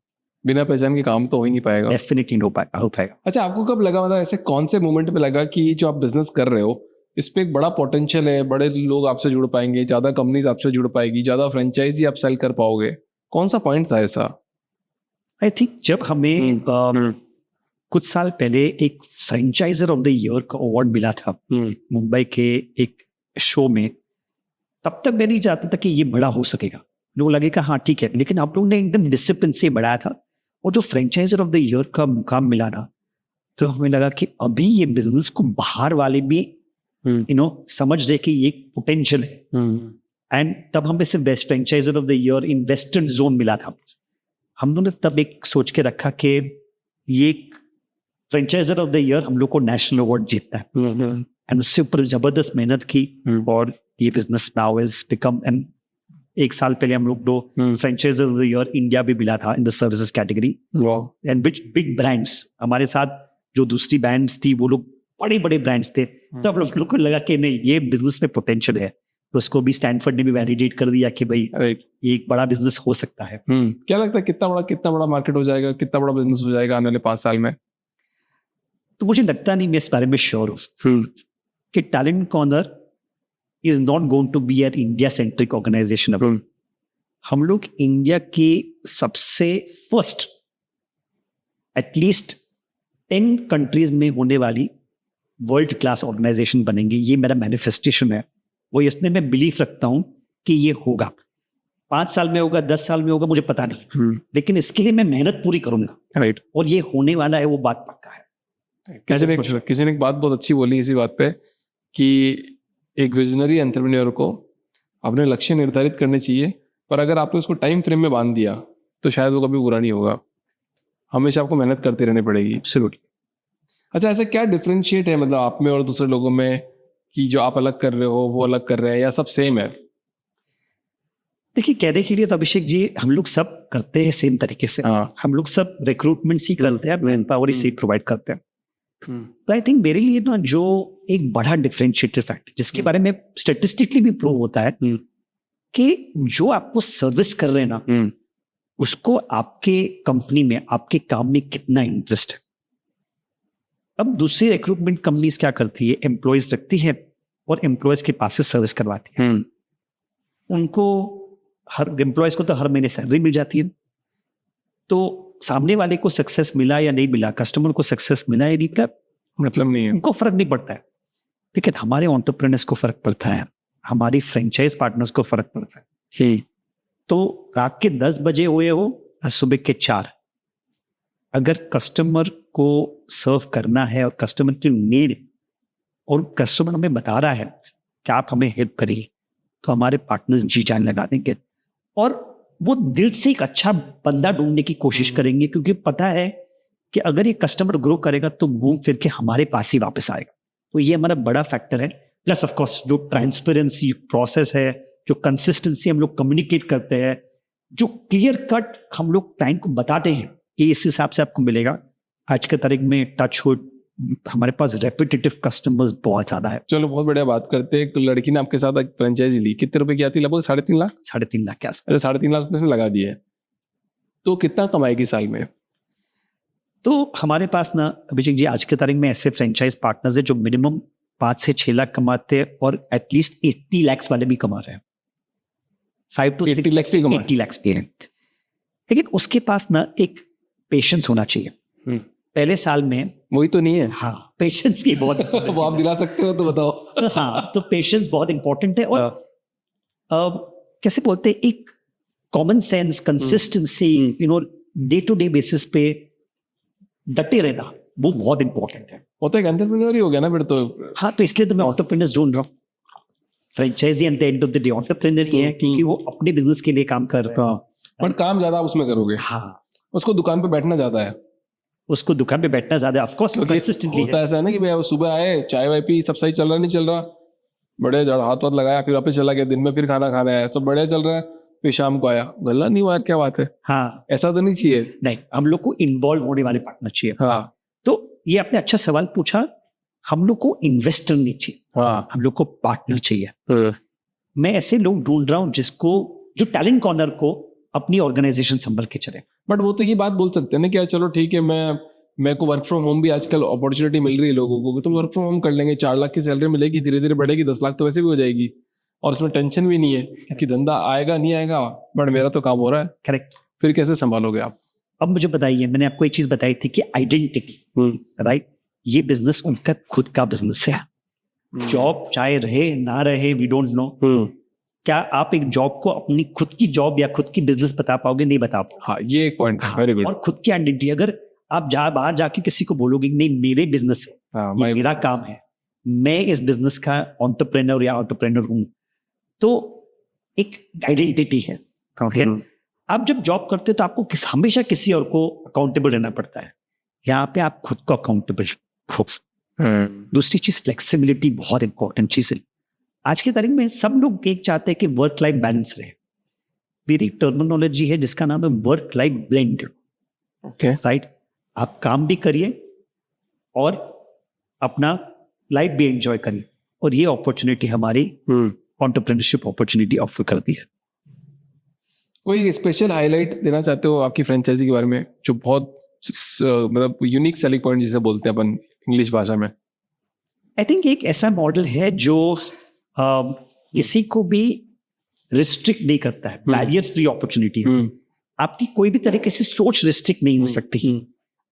बिना पहचान के काम तो हो ही नहीं पाएगा, डेफिनेटली हो पाएगा। अच्छा, आपको कब लगा, मतलब ऐसे कौन से मोमेंट पे लगा कि जो आप बिजनेस कर रहे हो इस पे एक बड़ा पोटेंशियल है, बड़े लोग आपसे जुड़ पाएंगे, ज्यादा कंपनीज आपसे जुड़ पाएगी, ज्यादा फ्रेंचाइजी आप सेल कर पाओगे? कौन सा पॉइंट था ऐसा? आई थिंक जब हमें कुछ साल पहले एक फ्रेंचाइजर ऑफ द ईयर का अवार्ड मिला था मुंबई के एक शो में, तब तक मैं नहीं चाहता था कि ये बड़ा हो सकेगा। लोग लगेगा हाँ ठीक है, लेकिन आप लोगों ने एकदम डिसिप्लिन से बढ़ाया था, और जो फ्रेंचाइजर ऑफ द ईयर का मुकाम मिला ना, तो हमें लगा कि अभी ये बिजनेस को बाहर वाले भी समझ रहे कि ये पोटेंशियल है। एंड तब हमें सिर्फ best franchisor of the year in western zone मिला था। हम लोगों ने तब एक सोच के रखा कि ये फ्रेंचाइजर ऑफ द ईयर हम लोग को नेशनल अवार्ड जीतता है, एंड उससे ऊपर जबरदस्त मेहनत की, और ये business now is become and एक साल पहले हम लोग को franchisor of the year India भी मिला था in the services category. And which big brands हमारे साथ, जो दूसरी ब्रांड्स थी वो लोग बड़े बड़े ब्रांड्स थे। तो हम लोग को लगा कि नहीं, ये बिजनेस में पोटेंशियल है, तो उसको भी स्टैनफोर्ड ने भी वैलिडेट कर दिया कि भाई ये एक बड़ा बिजनेस हो सकता है। क्या लगता है कितना बड़ा मार्केट हो जाएगा, कितना बड़ा बिजनेस हो जाएगा आने वाले 5 साल में? तो मुझे लगता नहीं मैं इस बारे में श्योर हूँ कि Talent Corner is not going to be an India centric organisation. अब हम लोग इंडिया की सबसे फर्स्ट एटलीस्ट 10 कंट्रीज में होने वाली वर्ल्ड क्लास ऑर्गेनाइजेशन बनेंगे। ये मेरा मैनिफेस्टेशन है, वो इसमें मैं बिलीफ रखता हूं कि ये होगा। 5 साल में होगा, 10 साल में होगा, मुझे पता नहीं, लेकिन इसके लिए मैं मेहनत पूरी करूंगा। राइट। और ये होने वाला है, वो बात पक्का है। किसी ने एक बात बहुत अच्छी बोली इसी बात पे कि एक विजनरी एंटरप्रेन्योर को अपने लक्ष्य निर्धारित करने चाहिए, पर अगर आपने उसको टाइम फ्रेम में बांध दिया तो शायद वो कभी पूरा नहीं होगा। हमेशा आपको मेहनत करते रहनी पड़ेगी। एब्सोल्युटली। अच्छा, ऐसा क्या डिफरेंशिएट है मतलब आप में और दूसरे लोगों में कि जो आप अलग कर रहे हो वो अलग कर रहे हैं, या सब सेम है? देखिए, कहने के लिए तो अभिषेक जी हम लोग सब करते हैं सेम तरीके से। हम लोग सब रिक्रूटमेंट ही करते हैं, मैन पावर ही से प्रोवाइड करते हैं। तो आई थिंक मेरे लिए ना जो एक बड़ा डिफरेंशिएटर फैक्टर जिसके बारे में स्टेटिस्टिकली भी प्रूव होता है कि जो आपको सर्विस कर रहे हैं ना, उसको आपके कंपनी में, आपके काम में कितना इंटरेस्ट है। अब दूसरी रिक्रूटमेंट कंपनीज क्या करती है, एम्प्लॉयज रखती है और एम्प्लॉयज के पास से सर्विस करवाती है। उनको हर एम्प्लॉयज को तो हर महीने सैलरी मिल जाती है, तो सामने वाले को सक्सेस मिला या नहीं मिला, कस्टमर को सक्सेस मिला या नहीं मिला, मतलब नहीं है, उनको फर्क नहीं पड़ता है। लेकिन हमारे एंटरप्रेन्योर्स को फर्क पड़ता है, हमारी फ्रेंचाइज पार्टनर्स को फर्क पड़ता है। तो रात के 10 बजे हुए हो या सुबह के 4, अगर कस्टमर को सर्व करना है और कस्टमर की नीड और कस्टमर हमें बता रहा है कि आप हमें हेल्प करिए, तो हमारे पार्टनर्स जी जान लगा देंगे और वो दिल से एक अच्छा बंदा ढूंढने की कोशिश करेंगे, क्योंकि पता है कि अगर ये कस्टमर ग्रो करेगा तो घूम फिर के हमारे पास ही वापस आएगा। तो ये हमारा बड़ा फैक्टर है। प्लस ऑफ कोर्स जो ट्रांसपेरेंसी प्रोसेस है, जो कंसिस्टेंसी हम लोग कम्युनिकेट करते हैं, जो क्लियर कट हम लोग क्लाइंट को बताते हैं कि इस हिसाब से आपको मिलेगा। आज के तारीख में टच हुड हमारे पास रेपिटेटिव कस्टमर्स बहुत ज्यादा है। चलो बहुत बढ़िया बात करते हैं। एक लड़की ने आपके साथ एक फ्रेंचाइजी ली, कितने रुपए की आती? लगभग 3.5 लाख। 3.5 लाख के आसपास। अरे 3.5 लाख उसने लगा दिए, तो कितना कमाएगी साल में? तो हमारे पास ना अभिषेक जी आज के तारीख में ऐसे फ्रेंचाइज पार्टनर्स है जो मिनिमम 5 से 6 लाख कमाते हैं और एटलीस्ट 80 लाख वाले भी कमा रहे हैं। 5 to 80 लाख भी कमा 80 लाख भी है। लेकिन उसके पास ना एक पेशेंस होना चाहिए। पहले साल में वही तो नहीं है। हाँ, पेशेंस की बहुत वो आप दिला सकते हो तो बताओ। हाँ, तो पेशेंस बहुत इंपॉर्टेंट है और कैसे बोलते हैं, एक common sense, consistency, you know, day to day basis पे डटे रहना, वो बहुत इंपॉर्टेंट है। वो तो एक एंटरप्रेन्योर ही हो गया ना फिर तो। हाँ, तो इसलिए तो मैं एंटरप्रेन्योर्स ढूंढ रहा हूँ। Franchisee at the end of the day entrepreneur ही है, क्योंकि वो अपने बिजनेस के लिए काम कर रहे हैं। बट काम ज्यादा आप उसमें करोगे। हाँ, उसको दुकान पे बैठना ज्यादा है। उसको दुकान पे बैठना ज्यादा, ऑफ कोर्स, कंसिस्टेंटली होता ऐसा है ना कि भाई सुबह आए, चाय वाय पी, सब सही चल रहा, नहीं चल रहा, बड़े हाथ वाथ लगाया, फिर वापस चला गया, दिन में फिर खाना खाना है, सब बढ़िया चल रहा है, फिर शाम को आया, गला नहीं हुआ, क्या बात है। हाँ, ऐसा तो नहीं चाहिए। नहीं, हम लोग को इन्वॉल्व होने वाले पार्टनर चाहिए। हाँ, तो ये आपने अच्छा सवाल पूछा। हम लोग को इन्वेस्टर नहीं चाहिए, हाँ, हम लोग को पार्टनर चाहिए। मैं ऐसे लोग ढूंढ रहा हूँ जिसको, जो टैलेंट कॉर्नर को अपनी ऑर्गेनाइजेशन संभल के चले। बट वो तो ये बात बोल सकते हैं ना कि चलो ठीक है, मेरे को वर्क फ्रॉम होम भी आजकल अपॉर्चुनिटी मिल रही है लोगों को, तुम वर्क फ्रॉम होम कर लेंगे, 4 लाख की सैलरी मिलेगी, धीरे धीरे बढ़ेगी, 10 लाख तो वैसे भी हो जाएगी, और उसमें टेंशन भी नहीं है कि धंधा आएगा नहीं आएगा, बट मेरा तो काम हो रहा है। करेक्ट। फिर कैसे संभालोगे आप? अब मुझे बताइए, मैंने आपको एक चीज बताई थी कि आइडेंटिटी, राइट, ये बिजनेस उनका खुद का बिजनेस है। जॉब चाहे रहे ना रहे, वी डोंट नो। क्या आप एक जॉब को अपनी खुद की जॉब या खुद की बिजनेस बता पाओगे? नहीं बता पाओगे। हाँ, ये एक पॉइंट है, वेरी गुड। और खुद की आइडेंटिटी, अगर आप बाहर जाके किसी को बोलोगे नहीं मेरे बिजनेस है, हाँ, ये मेरा काम है, मैं इस बिजनेस का एंटरप्रेन्योर या एंटरप्रेन्योर हूं, तो एक आइडेंटिटी है। ओके, आप जब जॉब करते हो तो आपको हमेशा किसी और को अकाउंटेबल रहना पड़ता है। यहाँ पे आप खुद को अकाउंटेबल हो। दूसरी चीज फ्लेक्सिबिलिटी, बहुत इंपॉर्टेंट चीज है। आज की तारीख में सब लोग एक चाहते हैं कि वर्क लाइफ बैलेंस रहे। मेरी टर्मिनोलॉजी है जिसका नाम है work life blend. Okay, right, आप काम भी करिए और अपना लाइफ भी एंजॉय करिए, और ये अपॉर्चुनिटी हमारी एंटरप्रेन्योरशिप अपॉर्चुनिटी ऑफर करती है। कोई स्पेशल हाईलाइट देना चाहते हो आपकी फ्रेंचाइजी के बारे में, जो बहुत मतलब यूनिक सेलिंग पॉइंट जिसे बोलते हैं अपन, इंग्लिश भाषा में? आई थिंक एक ऐसा मॉडल है जो किसी को भी रिस्ट्रिक्ट नहीं करता है, बैरियर फ्री अपॉर्चुनिटी है। आपकी कोई भी तरीके से सोच रिस्ट्रिक्ट नहीं हो सकती।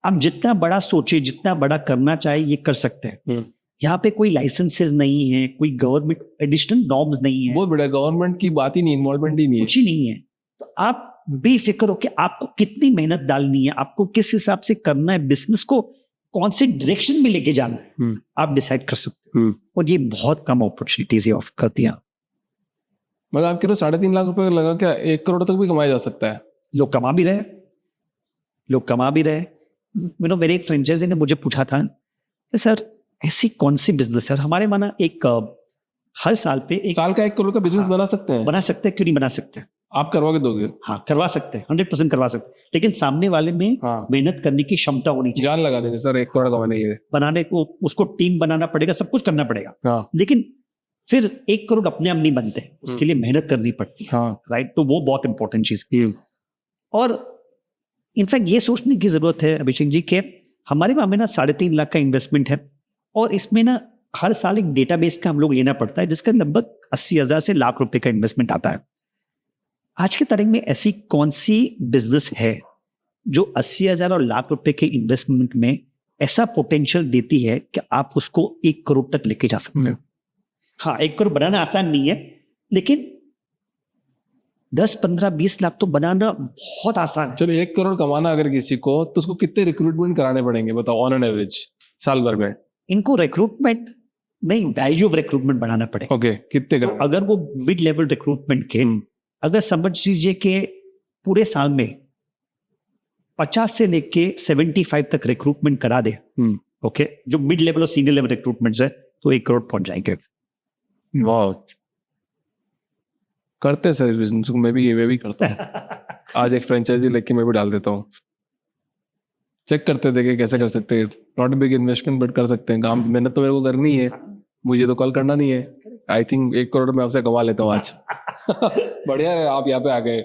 आप जितना बड़ा सोचे, जितना बड़ा करना चाहे, ये कर सकते हैं। यहाँ पे कोई लाइसेंसेस नहीं है, कोई गवर्नमेंट एडिशनल नॉर्म्स नहीं है, बहुत बड़ा गवर्नमेंट की बात ही नहीं, इन्वॉल्वमेंट ही नहीं है, कुछ ही नहीं है। तो आप बेफिक्र हो कि आपको कितनी मेहनत डालनी है, आपको किस हिसाब से करना है, बिजनेस को कौन से डायरेक्शन में लेके जाना है, आप डिसाइड कर सकते हो। और ये बहुत कम अपॉर्चुनिटीज ये ऑफर करती है। मतलब आप कह रहे हो 3.5 लाख रुपए लगा क्या 1 करोड़ तक भी कमाया जा सकता है? लोग कमा भी रहे, लोग कमा भी रहे। मेरे एक फ्रेंचाइजी ने मुझे पूछा था कि सर ऐसी कौन सी बिजनेस है, हमारे माना एक हर साल पे एक साल का 1 करोड़ का बिजनेस बना सकते हैं? बना सकते हैं, क्यों नहीं बना सकते? आप करवा के दोगे? हाँ, करवा सकते हैं, 100% करवा सकते हैं, लेकिन सामने वाले में मेहनत करने की क्षमता होनी चाहिए। जान लगा देंगे सर 1 करोड़ कमाने के लिए, बनाने को उसको टीम बनाना पड़ेगा, सब कुछ करना पड़ेगा, लेकिन फिर 1 करोड़ अपने आप नहीं बनते, उसके लिए मेहनत करनी पड़ती है। राइट, तो वो बहुत इंपॉर्टेंट चीज है। और इनफैक्ट ये सोचने की जरूरत है अभिषेक जी के हमारे वहां में ना 3.5 लाख का इन्वेस्टमेंट है, और इसमें ना हर साल एक डेटाबेस का हम लोग लेना पड़ता है जिसका लगभग 80,000 से लाख रुपए का इन्वेस्टमेंट आता है। आज के तारीख में ऐसी कौन सी बिजनेस है जो 80,000 और लाख रुपए के इन्वेस्टमेंट में ऐसा पोटेंशियल देती है कि आप उसको 1 करोड़ तक लेके जा सकते हो? हाँ, 1 करोड़ बनाना आसान नहीं है, लेकिन 10, 15, 20 लाख तो बनाना बहुत आसान है। चलो 1 करोड़ कमाना अगर किसी को, तो उसको कितने रिक्रूटमेंट कराने पड़ेंगे बताओ ऑन एन एवरेज साल भर में? इनको रिक्रूटमेंट नहीं, वैल्यू ऑफ रिक्रूटमेंट बनाना पड़ेगा। ओके, कितने तो अगर वो मिड लेवल रिक्रूटमेंट के अगर समझ लीजिए कि पूरे साल में 50 से लेके 75 तक रिक्रूटमेंट करा दे, ओके, जो मिड लेवल और सीनियर लेवल रिक्रूटमेंट है, तो 1 करोड़ पहुंच जाएंगे। वाह, करते हैं सर इस बिजनेस को, मैं भी करता हूँ। आज एक फ्रेंचाइजी लेके मैं भी डाल देता हूँ, चेक करते थे कि कैसे कर सकते हैं। नॉट बिग इन्वेस्टमेंट बट कर सकते हैं काम। मेहनत तो मेरे को करनी है, मुझे तो कॉल करना नहीं है। आई थिंक 1 करोड़ में आपसे कमा लेता हूँ आज। बढ़िया है, आप यहाँ पे आ गए।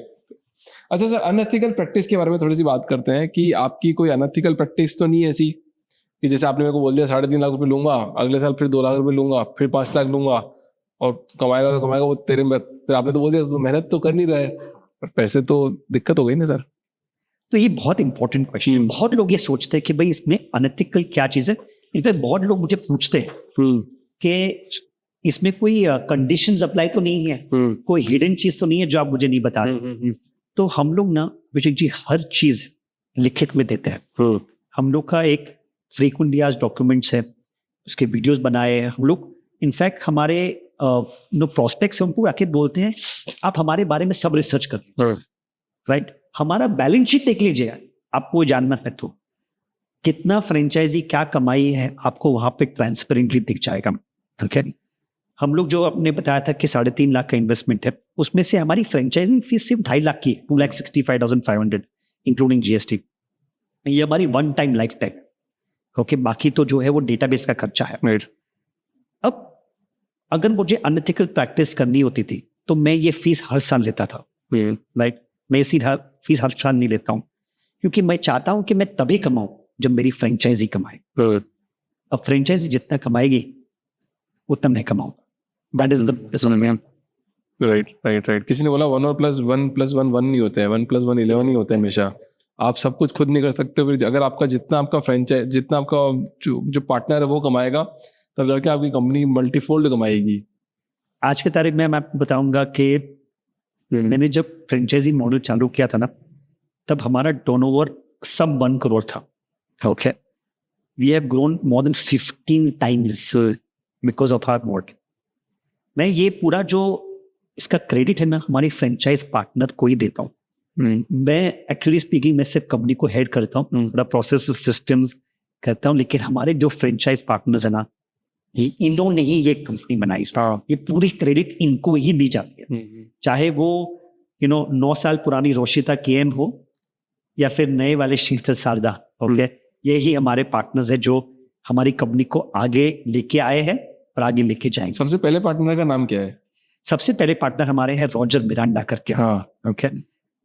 अच्छा सर, अनएथिकल प्रैक्टिस के बारे में थोड़ी सी बात करते हैं कि आपकी कोई अनएथिकल प्रैक्टिस तो नहीं है ऐसी कि जैसे आपने मेरे को बोल दिया 3.5 लाख रुपए लूंगा, अगले साल फिर 2 लाख रुपए लूंगा, फिर 5 लाख लूंगा, और कमाएगा तो कमाएगा वो तेरे में, फिर आपने तो बोल दिया तो मेहनत तो कर नहीं रहे, पर पैसे तो दिक्कत हो गई ना सर। तो ये बहुत इंपॉर्टेंट क्वेश्चन है। बहुत लोग ये सोचते हैं कि भाई इसमें अनएथिकल क्या चीज है। इनफैक्ट बहुत लोग मुझे पूछते हैं कि इसमें कोई कंडीशंस अप्लाई तो नहीं है, कोई हिडन चीज तो नहीं है जो आप मुझे नहीं बता रहे। तो हम लोग ना विजय जी हर चीज लिखित में देते हैं। हम लोग का एक फ्रीक्वेंटली आज डॉक्यूमेंट्स है, उसके वीडियोस बनाए हैं हम लोग। इनफैक्ट हमारे प्रोस्पेक्ट्स हमको आके बोलते हैं आप हमारे बारे में सब रिसर्च कर, राइट। हमारा बैलेंस शीट देख लीजिए, आपको जानना है तो कितना फ्रेंचाइजी क्या कमाई है आपको वहां पे ट्रांसपेरेंटली दिख जाएगा। ठीक है, हम लोग जो आपने बताया था कि 3.5 लाख का इन्वेस्टमेंट है, उसमें से हमारी फ्रेंचाइजिंग फीस सिर्फ 2.5 लाख की, 2,65,500 इंक्लूडिंग GST। ये हमारी one time life time. Okay, बाकी तो जो है वो डेटाबेस का खर्चा है। अब अगर मुझे अनएथिकल प्रैक्टिस करनी होती थी तो मैं ये फीस हर साल लेता था, राइट। मैं इसी फीस हर साल नहीं लेता हूँ, क्योंकि मैं चाहता हूँ कि मैं तभी कमाऊं जब मेरी फ्रेंचाइजी कमाए। अब फ्रेंचाइजी जितना कमाएगी उतना मैं कमाऊंगा। That is the right. किसी ने बोला 1 और +1 1 नहीं होता है, 1 + 1 11 ही होता है हमेशा। आप सब कुछ खुद नहीं कर सकते हो। फिर अगर आपका जितना आपका जो पार्टनर है वो कमाएगा, तब जाके आपकी कंपनी मल्टीफोल्ड कमाएगी। आज के तारीख में मैं आपको बताऊंगा कि मैंने जब फ्रेंचाइजी मॉडल चालू किया था ना, तब हमारा टर्नओवर सब 1 करोड़ था। Okay, we have grown more than 15 times because of our model. मैं ये पूरा जो इसका क्रेडिट है ना हमारी फ्रेंचाइज पार्टनर को ही देता हूँ। मैं एक्चुअली स्पीकिंग मैं सिर्फ कंपनी को हेड करता हूँ, थोड़ा प्रोसेस सिस्टम्स करता हूँ, लेकिन हमारे जो फ्रेंचाइज पार्टनर्स है ना, इन्होंने ही ये कंपनी बनाई। ये पूरी क्रेडिट इनको ही दी जाती है। चाहे वो 9 साल पुरानी रोशिता KM हो या फिर नए वाले शीतल शारदा। ओके, ये ही हमारे पार्टनर्स है जो हमारी कंपनी को आगे लेके आए हैं और आगे लेके जाएंगे। सबसे पहले पार्टनर का नाम क्या है? सबसे पहले पार्टनर हमारे हैं रॉजर मिरांडा करके। ओके,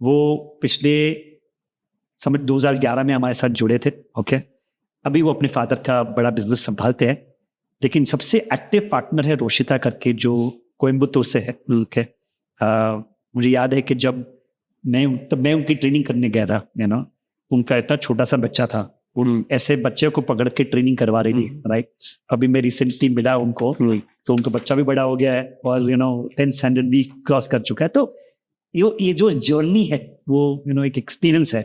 वो पिछले 2011 में हमारे साथ जुड़े थे। ओके, अभी वो अपने फादर का बड़ा बिजनेस संभालते हैं, लेकिन सबसे एक्टिव पार्टनर है रोशिता करके, जो कोयम्बतूर से है। ओके, मुझे याद है कि जब मैं उनकी ट्रेनिंग करने गया था, उनका इतना छोटा सा बच्चा था, उन ऐसे बच्चे को पकड़ के ट्रेनिंग करवा रही थी, राइट। अभी मैं रिसेंटली मिला उनको, तो उनका बच्चा भी बड़ा हो गया है और 10th स्टैंडर्ड भी क्रॉस कर चुका है। तो ये जो जर्नी है वो एक एक्सपीरियंस है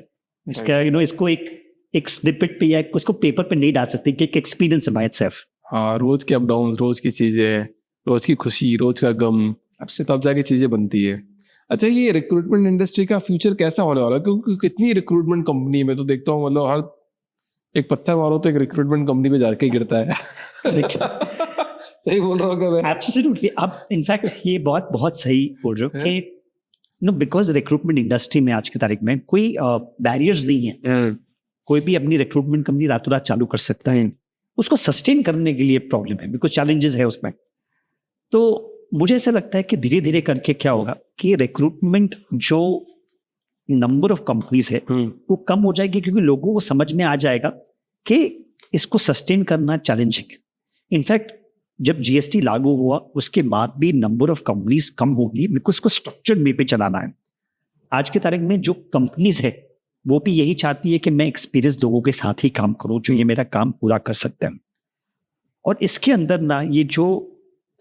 इसका। इसको एक स्निपेट पे या उसको पेपर पे नहीं डाल सकते कि एक एक्सपीरियंस है बाय इटसेल्फ। हाँ, रोज के अप डाउन, रोज की चीजें, रोज की खुशी, रोज का गम, अब से तब जाके चीजें बनती है। अच्छा, ये रिक्रूटमेंट इंडस्ट्री का फ्यूचर कैसा होने वाला है? क्योंकि कितनी रिक्रूटमेंट कंपनी में तो देखता हूँ, मतलब हर एक पत्थर मारो तो एक रिक्रूटमेंट कंपनी पे जाके गिरता है। सही बोल रहा हूँ क्या मैं? एब्सोल्युटली। आप इनफैक्ट ये बहुत सही बोल रहे हो कि बिकॉज रिक्रूटमेंट इंडस्ट्री में आज की तारीख में कोई बैरियर्स नहीं है। कोई भी अपनी रिक्रूटमेंट कंपनी रातों रात चालू कर सकता है। उसको सस्टेन करने के लिए प्रॉब्लम है, बिकॉज चैलेंजेस है उसमें। तो मुझे ऐसा लगता है कि धीरे धीरे करके क्या होगा कि रिक्रूटमेंट जो नंबर ऑफ कंपनीज है वो कम हो जाएगी, क्योंकि लोगों को समझ में आ जाएगा कि इसको सस्टेन करना चैलेंजिंग है। इनफैक्ट जब जीएसटी लागू हुआ उसके बाद भी नंबर ऑफ कंपनीज कम होगी, बिकॉज उसको स्ट्रक्चर्ड वे पे चलाना है। आज की तारीख में जो कंपनीज है वो भी यही चाहती है कि मैं एक्सपीरियंस लोगों के साथ ही काम करूं, जो ये मेरा काम पूरा कर सकते हैं। और इसके अंदर ना ये जो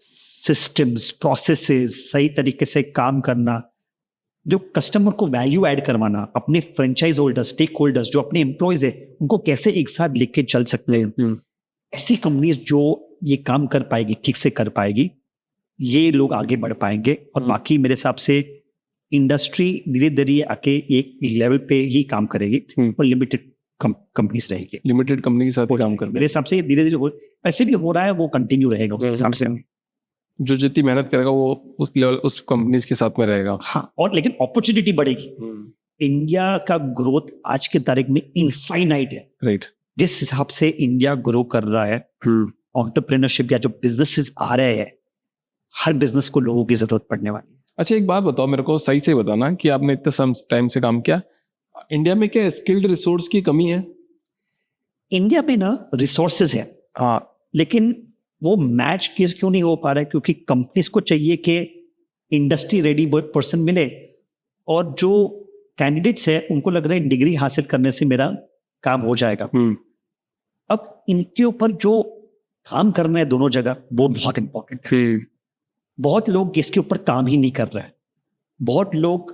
सिस्टम्स, प्रोसेसेस, सही तरीके से काम करना, जो कस्टमर को वैल्यू ऐड करवाना, अपने फ्रेंचाइज होल्डर्स, स्टेक होल्डर्स, जो अपने एम्प्लॉयज है उनको कैसे एक साथ लेके चल सकते हैं, ऐसी कंपनीज जो ये काम कर पाएगी, ठीक से कर पाएगी, ये लोग आगे बढ़ पाएंगे। और बाकी मेरे हिसाब से इंडस्ट्री धीरे धीरे आके एक लेवल पे ही काम करेगी और लिमिटेड कंपनीज रहेगी, लिमिटेड कंपनी के साथ काम कर। मेरे हिसाब से धीरे धीरे ऐसे भी हो रहा है, वो कंटिन्यू रहेगा उस हिसाब से। जो जितनी मेहनत करेगा वो उस लेवल, उस कंपनीज के साथ में रहेगा। हाँ, और लेकिन अपॉर्चुनिटी बढ़ेगी। इंडिया का ग्रोथ आज के तारीख में इनफाइनाइट है, राइट। जिस हिसाब से इंडिया ग्रो कर रहा है, एंटरप्रेन्योरशिप या जो बिजनेसेस आ रहे हैं, हर बिजनेस को लोगों की जरूरत पड़ने वाली है। अच्छा, एक बात बताओ मेरे को, सही से बताना कि आपने इतने टाइम से काम किया, इंडिया में क्या स्किल्ड रिसोर्स की कमी है? इंडिया में ना रिसोर्सेज है, हाँ, लेकिन वो मैच क्यों नहीं हो पा रहा है? क्योंकि कंपनीज को चाहिए कि इंडस्ट्री रेडी पर्सन मिले, और जो कैंडिडेट्स है उनको लग रहा है डिग्री हासिल करने से मेरा काम हो जाएगा। अब इनके ऊपर जो काम करना है दोनों जगह, वो बहुत इंपॉर्टेंट है। बहुत लोग इसके ऊपर काम ही नहीं कर रहे हैं। बहुत लोग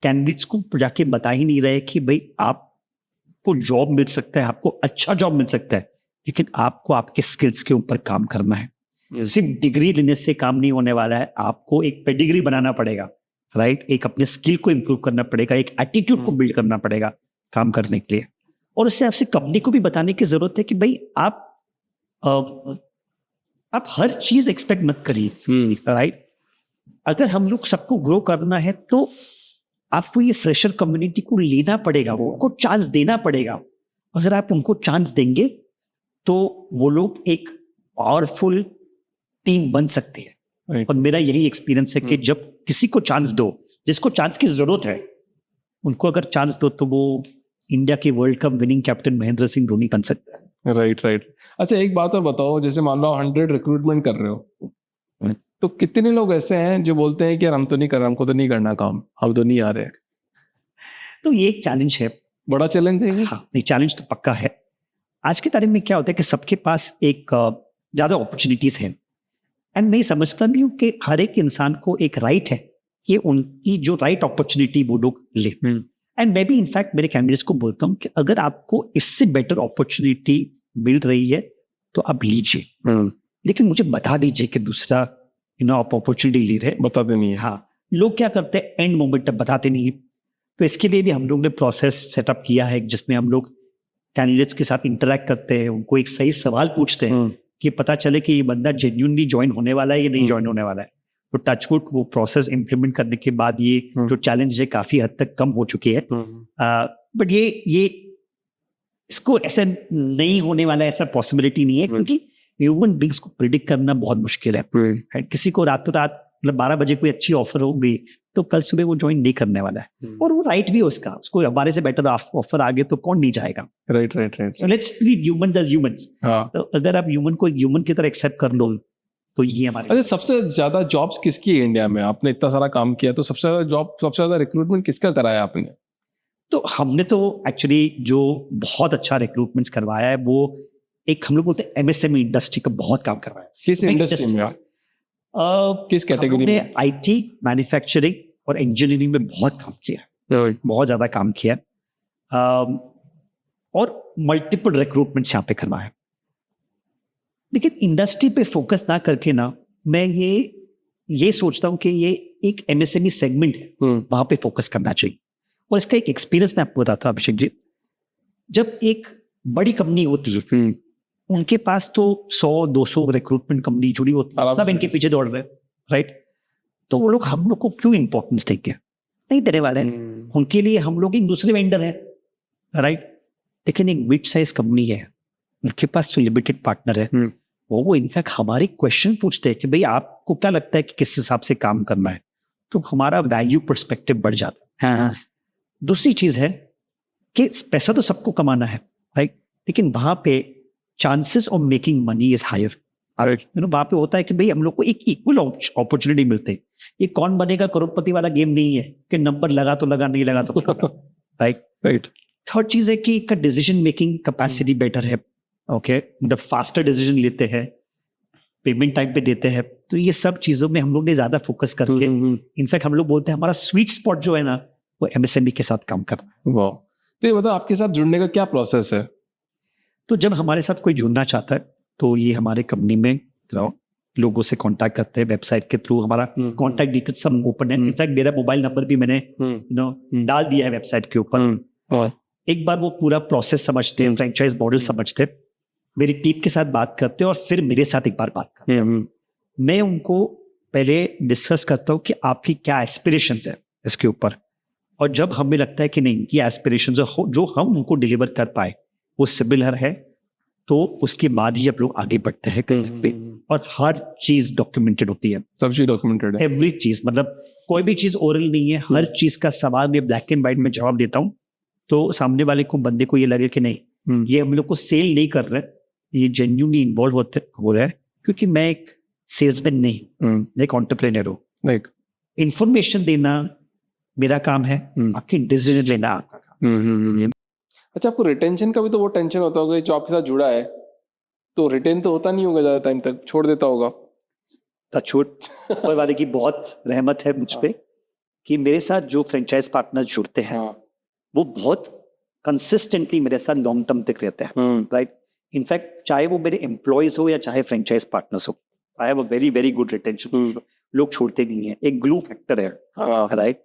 कैंडिडेट्स को जाके बता ही नहीं रहे कि भाई आपको जॉब मिल सकता है, आपको अच्छा जॉब मिल सकता है, लेकिन आपको आपके स्किल्स के ऊपर काम करना है। सिर्फ डिग्री लेने से काम नहीं होने वाला है, आपको एक पेडिग्री बनाना पड़ेगा, राइट। एक अपने स्किल को इंप्रूव करना पड़ेगा, एक एटीट्यूड को बिल्ड करना पड़ेगा काम करने के लिए। और उससे आपसे कंपनी को भी बताने की जरूरत है कि भाई आप हर चीज एक्सपेक्ट मत करिए, राइट। अगर हम लोग सबको ग्रो करना है तो आपको ये फ्रेशर कम्युनिटी को लेना पड़ेगा, उनको चांस देना पड़ेगा। अगर आप उनको चांस देंगे तो वो लोग एक पावरफुल टीम बन सकते हैं। और मेरा यही एक्सपीरियंस है कि जब किसी को चांस दो, जिसको चांस की जरूरत है, उनको अगर चांस दो तो वो इंडिया के world cup winning captain Mahendra Singh Dhoni बन सकता है। राइट। अच्छा, एक बात और बताओ, जैसे मान लो 100 रिक्रूटमेंट कर रहे हो, तो कितने लोग ऐसे हैं जो बोलते हैं कि यार हम तो नहीं कर रहे, हमको तो नहीं करना काम, हम तो नहीं आ रहे? तो ये एक चैलेंज है, बड़ा चैलेंज है। हाँ, नहीं, चैलेंज तो पक्का है। आज के तारीख में क्या होता है कि सबके पास एक ज्यादा अपॉर्चुनिटीज हैं, एंड मैं समझता भी हूँ कि हर एक इंसान को एक राइट है कि उनकी जो राइट अपॉर्चुनिटी वो लोग ले। एंड मैं भी इनफैक्ट मेरे कैंडिडेट्स को बोलता हूँ कि अगर आपको इससे बेटर अपॉर्चुनिटी मिल रही है तो आप लीजिए, लेकिन मुझे बता दीजिए कि दूसरा आप अपॉर्चुनिटी ले रहे हैं। बताते नहीं है। हाँ, लोग क्या करते हैं, एंड मोमेंट तक बताते नहीं है। तो इसके लिए भी हम लोग ने प्रोसेस सेटअप किया है, जिसमें हम लोग कैंडिडेट्स के साथ इंटरेक्ट करते हैं, उनको एक सही सवाल पूछते हैं कि पता चले कि ये बंदा जेन्युइनली ज्वाइन होने वाला है या नहीं ज्वाइन होने वाला है। तो टचवुड वो प्रोसेस इंप्लीमेंट करने के बाद ये जो चैलेंज है काफी हद तक कम हो चुकी है। बट ये इसको ऐसा नहीं होने वाला, ऐसा पॉसिबिलिटी नहीं है, क्योंकि ह्यूमन बींग्स को प्रिडिक्ट करना बहुत मुश्किल है। किसी को रातों रात मतलब 12 बजे कोई अच्छी ऑफर होगी तो कल सुबह वो ज्वाइन नहीं करने वाला है, और वो राइट भी है उसका, उसको हमारे से बेटर ऑफर आगे तो कौन नहीं जाएगा। Right right right. So let's treat humans as humans. तो अगर आप ह्यूमन को एक ह्यूमन की तरह एक्सेप्ट कर लो तो ये हमारे। अच्छा, सबसे ज्यादा जॉब्स किसकी है इंडिया में? आपने इतना सारा काम किया तो सबसे ज्यादा जॉब, सबसे ज्यादा रिक्रूटमेंट किसका कराया आपने? तो हमने तो एक्चुअली जो बहुत अच्छा रिक्रूटमेंट्स करवाया है वो एक हम लोग बोलते हैं एमएसएमई इंडस्ट्री का बहुत काम करवाया है। किस इंडस्ट्री में? किस कैटेगरी में? आईटी, मैन्युफैक्चरिंग और इंजीनियरिंग में बहुत काम किया है, बहुत ज्यादा काम किया है, और मल्टीपल रिक्रूटमेंट्स यहाँ पे करवाए। लेकिन इंडस्ट्री पे फोकस ना करके ना, मैं ये सोचता हूँ कि ये एक एमएसएमई सेगमेंट है, वहां पे फोकस करना चाहिए। और इसका एक एक्सपीरियंस मैं आपको बताता हूँ अभिषेक जी। जब एक बड़ी कंपनी होती है उनके पास तो 100-200 रिक्रूटमेंट कंपनी जुड़ी होती है, सब इनके पीछे दौड़ रहे हैं, राइट? तो वो लोग हम लोग को क्यों इंपॉर्टेंस देंगे? नहीं देने वाले हैं। उनके लिए हम लोग एक दूसरे वेंडर है, राइट? लेकिन एक मिड साइज कंपनी है, उनके पास तो लिमिटेड पार्टनर है, वो इनफैक्ट हमारे क्वेश्चन पूछते हैं कि भाई आपको क्या लगता है कि किस हिसाब से काम करना है, तो हमारा वैल्यू पर्सपेक्टिव बढ़ जाता है। दूसरी चीज है कि पैसा तो सबको कमाना है, राइट? लेकिन वहां पे chances of making money is higher. वहां पे होता है कि भाई हम लोग को एक इक्वल अपॉर्चुनिटी मिलते हैं। ये कौन बनेगा करोड़पति वाला गेम नहीं है कि नंबर लगा तो लगा, नहीं लगा तो राइट राइट। थर्ड चीज है कि इसका डिसीजन मेकिंग कैपेसिटी बेटर है, ओके, द फास्टर डिसीजन लेते हैं, पेमेंट टाइम पे देते हैं। तो ये सब चीजों में हम लोग ने ज्यादा फोकस करके, इनफैक्ट हम लोग बोलते हैं हमारा स्वीट स्पॉट जो है ना वो एमएसएमई के साथ काम करना है। वाह। तो ये बताओ आपके साथ जुड़ने का क्या प्रोसेस है? तो जब हमारे साथ कोई जुड़ना चाहता है तो ये हमारे कंपनी में लोगों से कांटेक्ट करते हैं, वेबसाइट के थ्रू हमारा कांटेक्ट डिटेल सब ओपन है। इनफैक्ट मेरा मोबाइल नंबर भी मैंने डाल दिया है वेबसाइट के ऊपर। एक बार वो पूरा प्रोसेस समझते हैं, फ्रेंचाइज मॉडल समझते हैं, मेरी टीम के साथ बात करते हैं और फिर मेरे साथ एक बार बात करते हैं। मैं उनको पहले डिस्कस करता हूँ कि आपकी क्या एस्पिरेशंस है इसके ऊपर, और जब हमें लगता है कि नहीं ये एस्पिरेशंस जो हम उनको डिलीवर कर पाए वो सिमिलर है, तो उसके बाद ही आप लोग आगे बढ़ते हैं पे। और हर चीज डॉक्यूमेंटेड होती है, सब चीज डॉक्यूमेंटेड है, एवरी चीज, मतलब कोई भी चीज ओरल नहीं है, हर चीज का सवाल मैं ब्लैक एंड व्हाइट में जवाब देता हूँ। तो सामने वाले को, बंदे को ये लगे कि नहीं ये हम लोग को सेल नहीं कर रहे, ये जेन्युइनली इन्वॉल्व हो रहा है, क्योंकि मैं एक सेल्समैन नहीं, मैं एक एंटरप्रेन्योर हूँ। इंफॉर्मेशन देना मेरा काम है, आपकी डिसीजन लेना आपका काम। अच्छा, आपको रिटेंशन का भी तो वो टेंशन होता होगा, जो आपके साथ जुड़ा है तो रिटेन तो होता नहीं होगा, ज्यादा टाइम तक छोड़ देता होगा। ऊपर वाले की बहुत रहमत है मुझ पे कि मेरे साथ जो फ्रेंचाइज पार्टनर जुड़ते हैं वो बहुत कंसिस्टेंटली मेरे साथ लॉन्ग टर्म तक रहते हैं, राइट? इनफैक्ट चाहे वो मेरे एम्प्लॉयज हो या चाहे फ्रेंचाइज पार्टनर्स हो, I have a very very good retention. लोग छोड़ते नहीं है, एक ग्लू फैक्टर है, राइट?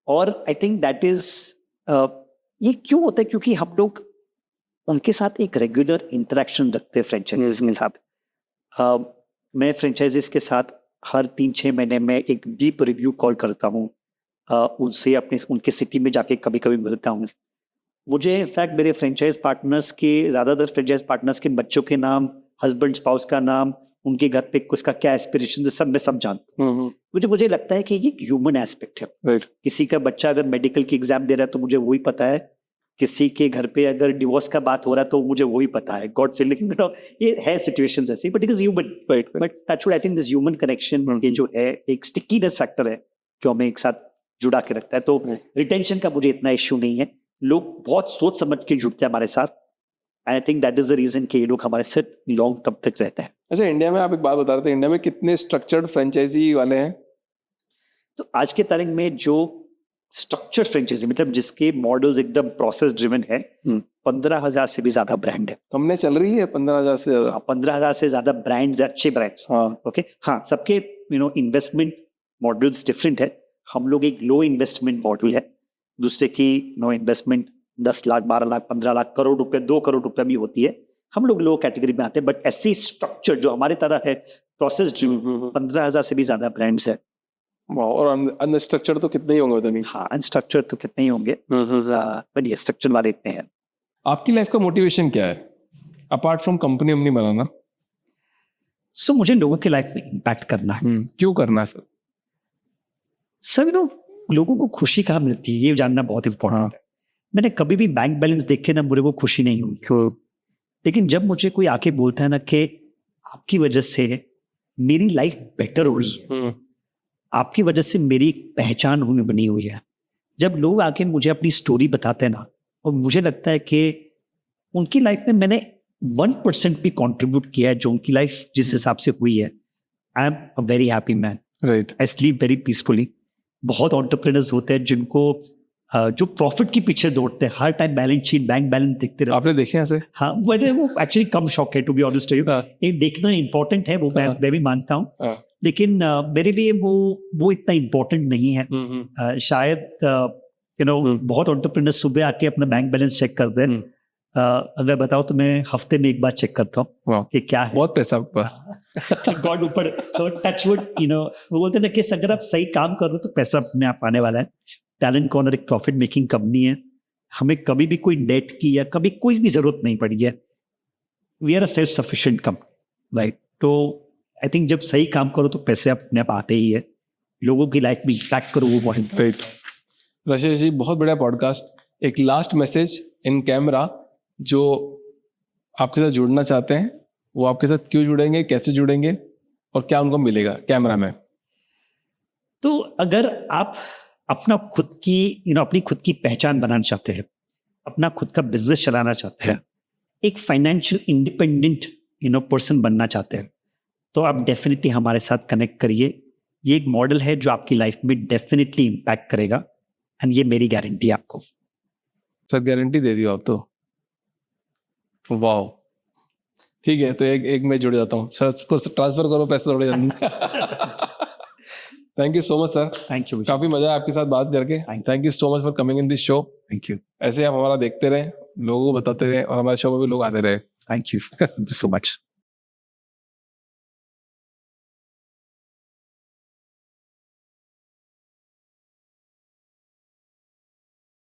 और आई थिंक दैट इज, ये क्यों होता है? क्योंकि हम लोग उनके साथ एक रेगुलर इंटरेक्शन रखते हैं फ्रेंचाइजीज के साथ। मैं फ्रेंचाइजीज के साथ हर 3-6 महीने में एक डीप रिव्यू कॉल करता हूँ, उनसे उनके सिटी में जाके कभी कभी मिलता हूँ। मुझे इनफैक्ट मेरे फ्रेंचाइज पार्टनर्स के, ज़्यादातर फ्रेंचाइज पार्टनर्स के बच्चों के नाम, हस्बैंड स्पाउस का नाम, उनके घर पे उसका क्या एस्पिरेशन है, सब मैं सब जानता हूँ। मुझे लगता है कि ये ह्यूमन एस्पेक्ट है, right. किसी का बच्चा अगर मेडिकल की एग्जाम दे रहा है तो मुझे वही पता है, किसी के घर पे अगर डिवोर्स का बात हो रहा है तो मुझे वही पता है। गॉड से, लेकिन ये है सिचुएशंस ऐसी, but it is human, but that's what I think this human connection, ये जो है एक स्टिकीनेस फैक्टर है जो हमें एक साथ जुड़ा के रखता है। तो रिटेंशन का मुझे इतना इश्यू नहीं है, लोग बहुत सोच समझ के जुड़ते हैं हमारे साथ। I think that is the reason कि ये लोग हमारे साथ लॉन्ग टर्म तक रहते हैं। अच्छा, इंडिया में आप एक बात बता रहे थे, इंडिया में कितने स्ट्रक्चर्ड फ्रेंचाइजी वाले हैं? तो आज के तारीख में जो स्ट्रक्चर्ड फ्रेंचाइजी, मतलब जिसके मॉडल्स एकदम प्रोसेस ड्रिवन है, 15,000 से भी ज्यादा ब्रांड है। कंपनी चल रही है 15,000 से ज्यादा? 15,000 से ज्यादा ब्रांड्स, अच्छे ब्रांड्स। ओके, हाँ, सबके इन्वेस्टमेंट मॉडल्स डिफरेंट है। हम लोग एक लो इन्वेस्टमेंट मॉडल है, दूसरे की नो इन्वेस्टमेंट 10 लाख, 12 लाख, 15 लाख, करोड़ रुपए, 2 करोड़ रुपए भी होती है। हम लोग लो कैटेगरी में आते हैं, बट ऐसी स्ट्रक्चर जो हमारे तरह है प्रोसेस ड्रिवन, 15,000 से भी ज्यादा ब्रांड्स है। और अनस्ट्रक्चर्ड तो कितने ही होंगे पता नहीं। हाँ, अनस्ट्रक्चर्ड तो कितने ही होंगे, बट ये स्ट्रक्चर वाले इतने हैं। आपकी लाइफ का मोटिवेशन क्या है अपार्ट फ्रॉम कंपनी बनाना? मुझे लोगों की लाइफ में इम्पैक्ट करना है। क्यों करना है सर? सर लोगों को खुशी कहाँ मिलती है ये जानना बहुत इम्पोर्टेंट है। मैंने कभी भी बैंक बैलेंस देखे ना मुझे वो खुशी नहीं हुई, लेकिन जब मुझे कोई आके बोलता है ना कि आपकी वजह से मेरी लाइफ बेटर हो रही है, आपकी वजह से मेरी एक पहचान बनी हुई है, जब लोग आके मुझे अपनी स्टोरी बताते हैं ना, और मुझे लगता है कि उनकी लाइफ में मैंने 1% भी कंट्रीब्यूट किया है जो उनकी लाइफ जिस हिसाब से हुई है, I am a very happy man. Right. I sleep very peacefully. बहुत एंटरप्रेन्योर्स होते हैं जिनको जो प्रॉफिट के पीछे दौड़ते हैं, हर time balance sheet bank balance देखते रहते। आपने देखे ऐसे? हाँ, मैंने वो एक्चुअली कम शौक है टू बी ऑनेस्ट। ये देखना इंपॉर्टेंट है, वो मैं भी मानता हूँ, लेकिन मेरे लिए वो इतना इम्पोर्टेंट नहीं है। शायद बहुत एंटरप्रेन्योर्स सुबह आके अपना बैंक बैलेंस चेक करते हैं। अगर बताओ तो मैं हफ्ते में एक बार चेक करता हूँ कि क्या है। बहुत पैसा आपके पास। गॉड ऊपर, सो टच वुड, वो बोलते हैं ना कि अगर आप सही काम कर रहे हो तो पैसा अपने आप आने वाला है। टैलेंट कॉर्नर एक प्रॉफिट मेकिंग कंपनी है, हमें कभी भी कोई डेट की या कभी कोई भी जरूरत नहीं पड़ी है। We are a self sufficient company, right. तो आई थिंक जब सही काम करो तो पैसे अपने आप आते ही है। लोगों की लाइफ में इम्पैक्ट करो, वो बहुत राइट। राजेश जी, बहुत बढ़िया पॉडकास्ट। एक लास्ट मैसेज इन कैमरा जो आपके साथ जुड़ना चाहते हैं, वो आपके साथ क्यों जुड़ेंगे, कैसे जुड़ेंगे और क्या उनको मिलेगा कैमरा में? तो अगर आप अपना खुद की अपनी खुद की पहचान बनाना चाहते हैं, अपना खुद का बिजनेस चलाना चाहते हैं, एक फाइनेंशियल इंडिपेंडेंट पर्सन बनना चाहते हैं, तो आप डेफिनेटली हमारे साथ कनेक्ट करिए। ये एक मॉडल है जो आपकी लाइफ में डेफिनेटली इम्पैक्ट करेगा, एंड ये मेरी गारंटी है आपको। सर गारंटी दे दियो आप तो। वाह, ठीक है, तो एक मैं जुड़ जाता हूँ सर। उसको ट्रांसफर करो पैसे थोड़े जल्दी से। Thank you so much sir. Thank you. काफी मजा आया आपके साथ बात करके। Thank you so much for coming in this show. Thank you. ऐसे आप हमारा देखते रहे, लोगों को बताते रहे और हमारे शो में भी लोग आते रहे। Thank you so much.